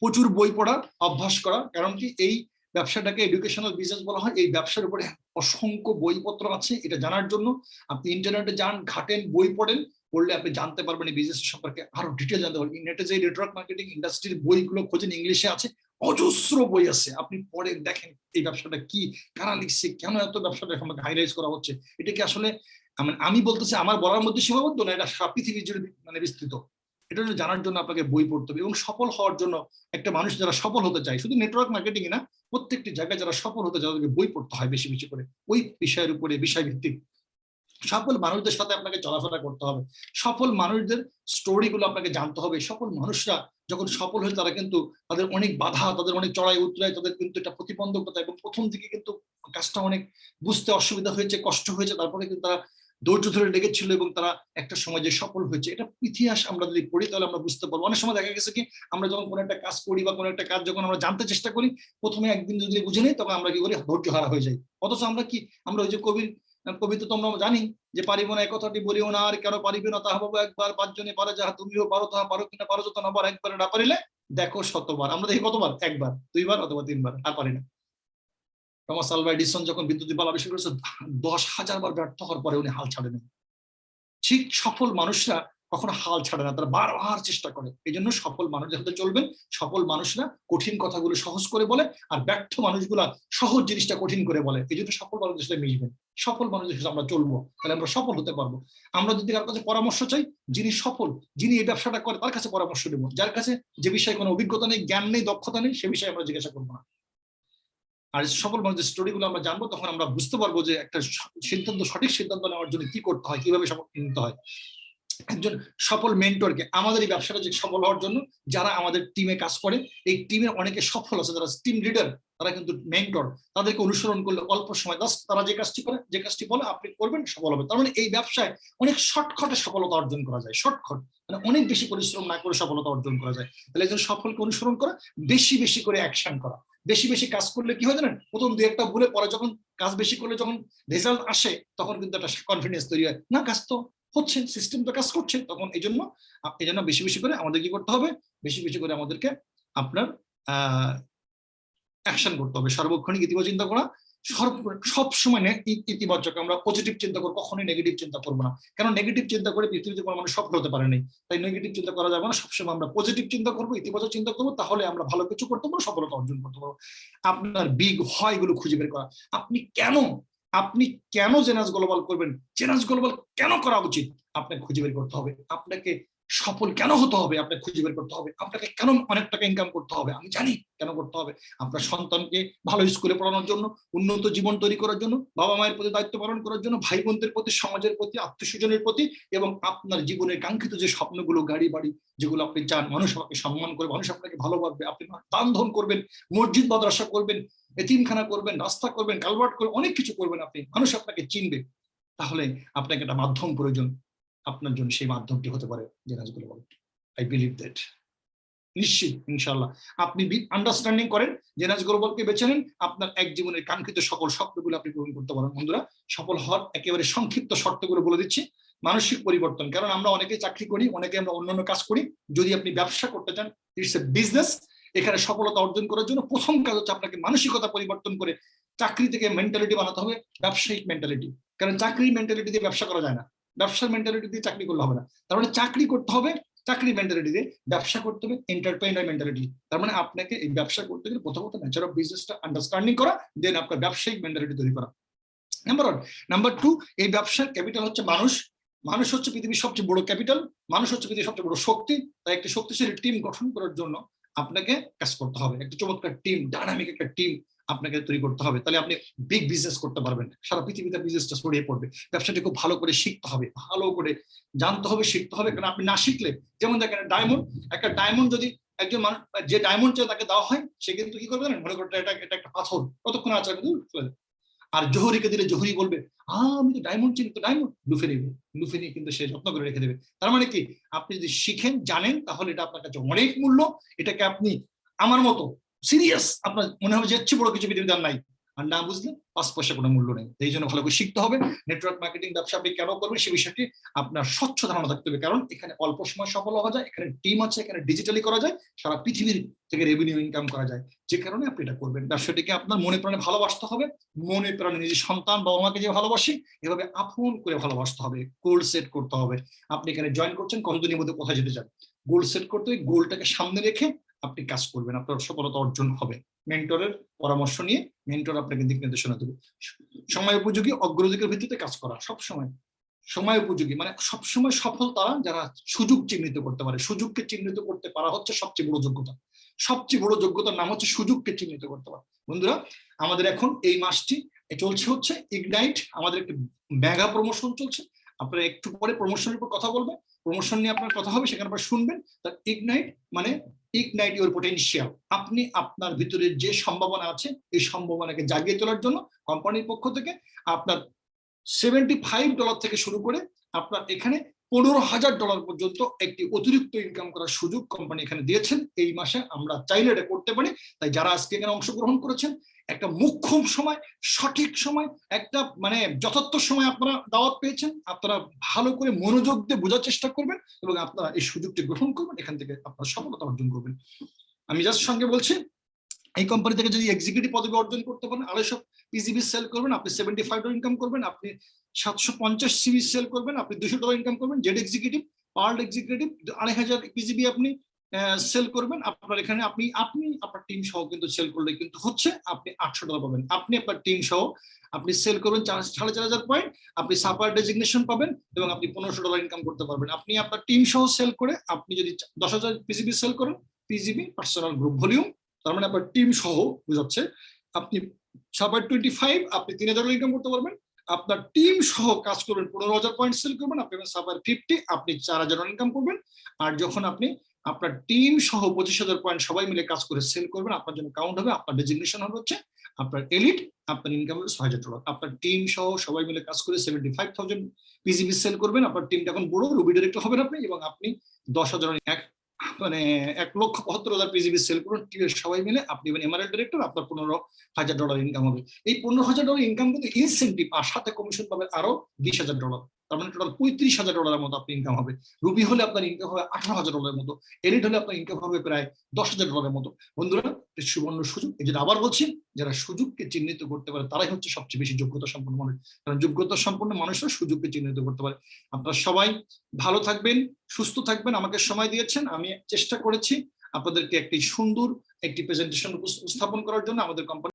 প্রচুর বই পড়া অভ্যাস করা, কারণ কি এই ব্যবসাটাকে এডুকেশনাল বিজনেস বলা হয়। এই ব্যবসার উপরে অসংখ্য বইপত্র আছে, এটা জানার জন্য আপনি ইন্টারনেটে যান, ঘাটেন, বই পড়েন, পড়লে আপনি জানতে পারবেন এই বিজনেস সম্পর্কে আরো ডিটেল জানতে পারবেন। নেটে যে নেটওয়ার্ক মার্কেটিং ইন্ডাস্ট্রির বইগুলো খোঁজেন, ইংলিশে আছে, অজস্র বই আছে, আপনি পড়ে দেখেন এই ব্যবসাটা কি, কারা লিখছে, কেন এত ব্যবসাটা সম্পর্কে হাইলাইট করা হচ্ছে। এটা কি আসলে আমি বলতেছি আমার বলার মধ্যে সীমাবদ্ধ না, এটা সারা পৃথিবী জুড়ে বিস্তৃত। এটা জানার জন্য আপনাকে বই পড়তে হবে এবং সফল হওয়ার জন্য একটা মানুষ যারা সফল হতে চায়, শুধু নেটওয়ার্ক মার্কেটিং না, প্রত্যেকটি জায়গায় যারা সফল হতে চায় তাদেরকে বই পড়তে হয় বেশি বেশি করে, ওই বিষয়ের উপরে বিষয়ভিত্তিক। সফল মানুষদের সাথে আপনাকে চলাফেরা করতে হবে, সফল মানুষদের স্টোরি গুলো আপনাকে জানতে হবে। সফল মানুষরা যখন সফল হয় তারা কিন্তু তাদের অনেক বাধা, তাদের অনেক চড়াই উতরাই, তাদের কিন্তু একটা প্রতিবন্ধকতা, এবং প্রথম দিকে কিন্তু কাজটা অনেক বুঝতে অসুবিধা হয়েছে, কষ্ট হয়েছে, তারপরে কিন্তু তারা ধৈর্য ধরে লেগেছিল এবং তারা একটা সমাজে সফল হয়েছে। এটা ইতিহাস আমরা যদি পড়ি তাহলে আমরা বুঝতে পারবো। অনেক সময় দেখা গেছে কি আমরা যখন কোনো একটা কাজ করি বা কোনো একটা কাজ যখন আমরা জানতে চেষ্টা করি, প্রথমে একদিন যদি বুঝে নেই তখন আমরা কি করি, ধৈর্য হারা হয়ে যাই। অথচ আমরা ওই যে কবিতা তো আমরা জানি যে পারিব না, কথাটি বলিও না, আর কেন পারিবে না, তাহা বাবু একবার, 5 জনে পারে যাহা তুমিও পারো, তাহা পারো কিনা পারো যত না, একবারে না পারিলে দেখো শতবার। আমরা দেখি কতবার, একবার, 2বার অথবা 3বার, আর পারি না। টমাস আলভা এডিসন যখন বিদ্যুৎ বাল্ব আবিষ্কার করেছে 10,000 বার ব্যর্থ হওয়ার পরে উনি হাল ছাড়েন। ঠিক সফল মানুষরা কখনো হাল ছাড়ে না, তারা বারবার চেষ্টা করে। এই জন্য সফল মানুষ যাতে চলবেন, সফল মানুষরা কঠিন কথাগুলো সহজ করে বলে, আর ব্যর্থ মানুষগুলা সহজ জিনিসটা কঠিন করে বলে। এই জন্য সফল মানুষদের সাথে মিশবেন, সফল মানুষদের সাথে আমরা চলবো, তাহলে আমরা সফল হতে পারবো। আমরা যদি কার কাছে পরামর্শ চাই, যিনি সফল, যিনি এই ব্যবসাটা করে তার কাছে পরামর্শ নেব। যার কাছে যে বিষয়ে কোনো অভিজ্ঞতা নেই, জ্ঞান নেই, দক্ষতা নেই, সে বিষয়ে আমরা জিজ্ঞাসা করবো না। আর সফল মানুষের স্টোরি গুলো আমরা জানবো, তখন আমরা বুঝতে পারবো যে একটা সঠিক সিদ্ধান্ত নেওয়ার জন্য কি করতে হয়, কিভাবে সফল নিতে হয়। একজন সফল মেন্টরকে আমাদের এই ব্যবসাটা যে সফল হওয়ার জন্য যারা আমাদের টিমে কাজ করে, এই টিমের অনেকে সফল আছে, যারা টিম লিডার, তারা কিন্তু মেন্টর, তাদেরকে অনুসরণ করলে অল্প সময় তারা যে কাজটি করে, যে কাজটি বলে আপনি করবেন, সফল হবে। তার মানে এই ব্যবসায় অনেক শর্টকাটে সফলতা অর্জন করা যায়, শর্টকাট মানে অনেক বেশি পরিশ্রম না করে সফলতা অর্জন করা যায়। তাহলে একজন সফলকে অনুসরণ করা, বেশি বেশি করে অ্যাকশন করা, বেশি বেশি কাজ করলে কি হয় জানেন, প্রথম 2-1টা ভুলে পরে যখন কাজ বেশি করলে যখন রেজাল্ট আসে তখন কিন্তু একটা কনফিডেন্স তৈরি হয়, না কাজ তো হচ্ছে, সিস্টেম তো কাজ করছে। তখন এই জন্য বেশি বেশি করে আমাদের কি করতে হবে, বেশি বেশি করে আমাদেরকে আপনার অ্যাকশন করতে হবে। সর্বক্ষণিক ইতিবাচক চিন্তা করা, সব সময় ইতিবাচক, আমরা পজিটিভ চিন্তা করবো, কখনোই নেগেটিভ চিন্তা করবো না। কারণ নেগেটিভ চিন্তা করে পৃথিবীতে কোনো মানুষ সফল হতে পারেনি। তাই নেগেটিভ চিন্তা করা যাবে না, সবসময় আমরা পজিটিভ চিন্তা করবো, ইতিবাচক চিন্তা করবো, তাহলে আমরা ভালো কিছু করতে পারবো, সফলতা অর্জন করতে পারবো। আপনার বিগ হয় এগুলো খুঁজে বের করা, আপনি কেন জেনাস গ্লোবাল করবেন, জেনাস গ্লোবাল কেন করা উচিত আপনাকে খুঁজে বের করতে হবে। আপনাকে সফল কেন হতে হবে আপনাকে খুঁজে বের করতে হবে। আপনাকে কেন অনেক টাকা ইনকাম করতে হবে, আমি জানি কেন করতে হবে। আপনার সন্তানকে ভালো স্কুলে পড়ানোর জন্য, উন্নত জীবন তৈরি করার জন্য, বাবা মায়ের প্রতি দায়িত্ব পালন করার জন্য, ভাই বোনদের প্রতি, সমাজের প্রতি, আত্মীয়স্বজনের প্রতি, এবং আপনার জীবনের কাঙ্ক্ষিত যে স্বপ্নগুলো, গাড়ি বাড়ি যেগুলো আপনি চান, মানুষ আপনাকে সম্মান করবে, মানুষ আপনাকে ভালোবাসবে, আপনি দান ধন করবেন, মসজিদ মাদ্রাসা করবেন, এতিমখানা করবেন, রাস্তা করবেন, কালভার্ট করবেন, অনেক কিছু করবেন আপনি, মানুষ আপনাকে চিনবে। তাহলে আপনাকে একটা মাধ্যম প্রয়োজন, আপনার জন্য সেই মাধ্যমটি হতে পারে genus global. I believe that. নিশ্চিত ইনশাআল্লাহ। আপনি আন্ডারস্ট্যান্ডিং করেন, জেনাস গ্লোবালকে বেছে নেন, আপনার এক জীবনের কাঙ্ক্ষিত সকল স্বপ্নগুলো আপনি পূরণ করতে পারেন। বন্ধুরা, সফল হওয়ার একেবারে সংক্ষিপ্ত শর্তগুলো বলে দিচ্ছি। মানসিক পরিবর্তন, কারণ আমরা অনেকে চাকরি করি, অনেকে আমরা অন্যান্য কাজ করি। যদি আপনি ব্যবসা করতে চান, ইটস এ বিজনেস। এখানে সফলতা অর্জন করার জন্য প্রথম কাজ হচ্ছে আপনাকে মানসিকতা পরিবর্তন করে চাকরি থেকে মেন্টালিটি বানাতে হবে ব্যবসায়িক মেন্টালিটি। কারণ চাকরির মেন্টালিটি দিয়ে ব্যবসা করা যায় না, ব্যবসার মেন্টালিটি দিয়ে চাকরি করলে হবে না। তার মানে চাকরি করতে হবে চাকরি মেন্টালিটি দিয়ে, ব্যবসা করতে হবে এন্টারপ্রেনার মেন্টালিটি। তার মানে আপনাকে এই ব্যবসা করতে গেলে প্রথমত নেচার অফ বিজনেসটা আন্ডারস্ট্যান্ডিং করা, দেন আপনার ব্যবসায়িক মেন্টালিটি তৈরি করা। Number one. নাম্বার টু, এই ব্যবসার ক্যাপিটাল হচ্ছে মানুষ। মানুষ হচ্ছে পৃথিবীর সবচেয়ে বড় ক্যাপিটাল, মানুষ হচ্ছে পৃথিবীর সবচেয়ে বড় শক্তি। তাই একটি শক্তিশালী টিম গঠন করার জন্য আপনাকে কাজ করতে হবে, একটা চমৎকার টিম, ডাইনামিক একটা টিম আপনাকে তৈরি করতে হবে। তাহলে আপনি বিগ বিজনেস করতে পারবেন, সারা পৃথিবীতে বিজনেসটা ছড়িয়ে পড়বে। ব্যবসাটি খুব ভালো করে শিখতে হবে, ভালো করে জানতে হবে, শিখতে হবে। কারণ আপনি না শিখলে, যেমন দেখেন ডায়মন্ড, একটা ডায়মন্ড যদি একজন মানুষ, যে ডায়মন্ড চাই তাকে দেওয়া হয়, সে কিন্তু কি করবে জানেন, মনে করতে এটা একটা পাথর, কতক্ষণ আচার কিন্তু চলে যাবে। আর জোহরিকে দিলে জোহরি বলবে আমি তো ডায়মন্ড চিনি, তো ডায়মন্ড লুফে নেবে, লুফে নিয়ে কিন্তু সে যত্ন করে রেখে দেবে। তার মানে কি, আপনি যদি শিখেন, জানেন, তাহলে এটা আপনার কাছে অনেক মূল্য। এটাকে আপনি আমার মতো সিরিয়াস, আপনার মনে হবে যে এর চেয়ে বড় কিছু পৃথিবীতে আর নাই। আর না বুঝলে 5 পয়সা কোনো মূল্য নেই। এই জন্য ভালো করে শিখতে হবে। নেটওয়ার্ক মার্কেটিং ব্যবসা আপনি কেন করবেন সে বিষয়টি আপনার স্বচ্ছ ধারণা থাকতে হবে। কারণ এখানে অল্প সময় সফল হওয়া যায়, এখানে টিম আছে, এখানে ডিজিটালি করা যায়, সারা পৃথিবীর থেকে রেভিনিউ ইনকাম করা যায়। যে কারণে আপনি এটা করবেন। ব্যবসাটিকে আপনার মনে প্রাণে ভালোবাসতে হবে, মনে প্রাণে নিজের সন্তান বাবা মাকে যে ভালোবাসি এভাবে আপন করে ভালোবাসতে হবে। গোল সেট করতে হবে। আপনি এখানে জয়েন করছেন, কতদিনের মধ্যে কোথায় যেতে চান, গোল সেট করতে হবে। গোলটাকে সামনে রেখে আপনি কাজ করবেন, আপনার সফলতা অর্জন হবে। মেন্টরের পরামর্শ নিয়ে মেন্টর আপনাকে দিক নির্দেশনা দেবে। সময় উপযোগী অগ্রাধিকার ভিত্তিতে কাজ করা, সব সময় সময় উপযোগী, মানে সবসময় সফল তারা যারা সুযোগ চিহ্নিত করতে পারে। সুযোগকে চিহ্নিত করতে পারা হচ্ছে সবচেয়ে বড় যোগ্যতা। সবচেয়ে বড় যোগ্যতার নাম হচ্ছে সুযোগকে চিহ্নিত করতে পারা। বন্ধুরা, আমাদের এখন এই মাসটি চলছে হচ্ছে ইগনাইট, আমাদের একটি মেগা প্রমোশন চলছে। আপনারা একটু পরে প্রমোশনের উপর কথা বলবেন, প্রমোশন নিয়ে আপনার কথা হবে, সেখানে আপনারা শুনবেন। তার ইগনাইট মানে ইগনাইট ইউর পটেনশিয়াল। আপনি আপনার ভিতরে যে সম্ভাবনা আছে, এই সম্ভাবনাকে জাগিয়ে তোলার জন্য কোম্পানির পক্ষ থেকে আপনার $75 থেকে শুরু করে আপনার এখানে $15,000 পর্যন্ত একটি অতিরিক্ত ইনকাম করার সুযোগ কোম্পানি এখানে দিয়েছেন এই মাসে। আমরা চাইলে এটা করতে পারি। তাই যারা আজকে এখানে অংশগ্রহণ করেছেন, একটা মুখ্যম সময়, সঠিক সময়, একটা মানে যথার্থ সময় আপনারা দাওয়াত পেয়েছেন। আপনারা ভালো করে মনোযোগ দিয়ে বোঝার চেষ্টা করবেন এবং আপনারা এই সুযোগটি গ্রহণ করবেন, এখান থেকে আপনারা সফলতা অর্জন করবেন। আমি জাস্ট সঙ্গে বলছি, এই কোম্পানি থেকে যদি এক্সিকিউটিভ পদবি অর্জন করতে পারেন, 250 পিজিবি সেল করবেন, আপনি $75 ইনকাম করবেন। আপনি 750 সিবি সেল করবেন, আপনি $200 ইনকাম করবেন। জেড এক্সিকিউটিভ, পার্ল এক্সিকিউটিভ 2500 পিজিবি আপনি সেল করবেন। আপনার এখানে আপনি আপনার টিম সহ কিন্তু সেল করলে কিন্তু হচ্ছে আপনি $800 পাবেন। আপনি আপনার টিম সহ আপনি সেল করবেন 4,500 পয়েন্ট, আপনি সাপার ডেজিগনেশন পাবেন এবং আপনি $1500 ইনকাম করতে পারবেন। আপনি আপনার টিম সহ সেল করে আপনি যদি 10,000 পিজিবি সেল করেন, পিজিবি পার্সোনাল গ্রুপ ভলিউম, তার মানে আপনার টিম সহ বুঝাচ্ছে, আপনি সাপার 25 আপনি $3,000 ইনকাম করতে পারবেন। আপনার টিম সহ কাজ করবেন, 15,000 পয়েন্ট সেল করবেন, আপনি সাপার 50 আপনি $4,000 ইনকাম করবেন। আর যখন আপনি আপনার টিম সহ 25,000 পয়েন্ট সবাই মিলে কাজ করে সেল করবেন, আপনার জন্য কাউন্ট হবে, আপনার ডেজিগনেশন হবে হচ্ছে আপনার এলিট, আপনার ইনকাম হবে $6,000। আপনার টিম সহ সবাই মিলে কাজ করে 75,000 পিজিবি সেল করবেন, আপনার টিমটা এখন বড়, রুবি ডাইরেক্টর হবেন আপনি, এবং আপনি 10,000 মানে $1,75,000 পিজিবি সেল করুন টিমের সবাই মিলে, আপনি এমআরএল ডাইরেক্টর, আপনার $15,000 ইনকাম হবে। এই $15,000 ইনকাম কিন্তু ইনসেন্টিভ আর সাথে কমিশন পাবেন আরো $20,000। তার মানে টোটাল $35,000 মতো আপনি ইনকাম হবে। রুবি হলে আপনার ইনকাম হবে $18,000 মতো, এলিট হলে আপনার ইনকাম হবে প্রায় $10,000 মতো। বন্ধুরা, সুবর্ণ সুযোগ। এই যেটা আবার বলছি, যারা সুযোগকে চিহ্নিত করতে পারে তারাই হচ্ছে সবচেয়ে বেশি যোগ্যতা সম্পন্ন মানুষ। কারণ যোগ্যতা সম্পন্ন মানুষরা সুযোগকে চিহ্নিত করতে পারে। আপনারা সবাই ভালো থাকবেন, সুস্থ থাকবেন। আমাকে সময় দিয়েছেন, আমি চেষ্টা করেছি আপনাদেরকে একটি সুন্দর একটি প্রেজেন্টেশন উপস্থাপন করার জন্য। আমাদের কোম্পানি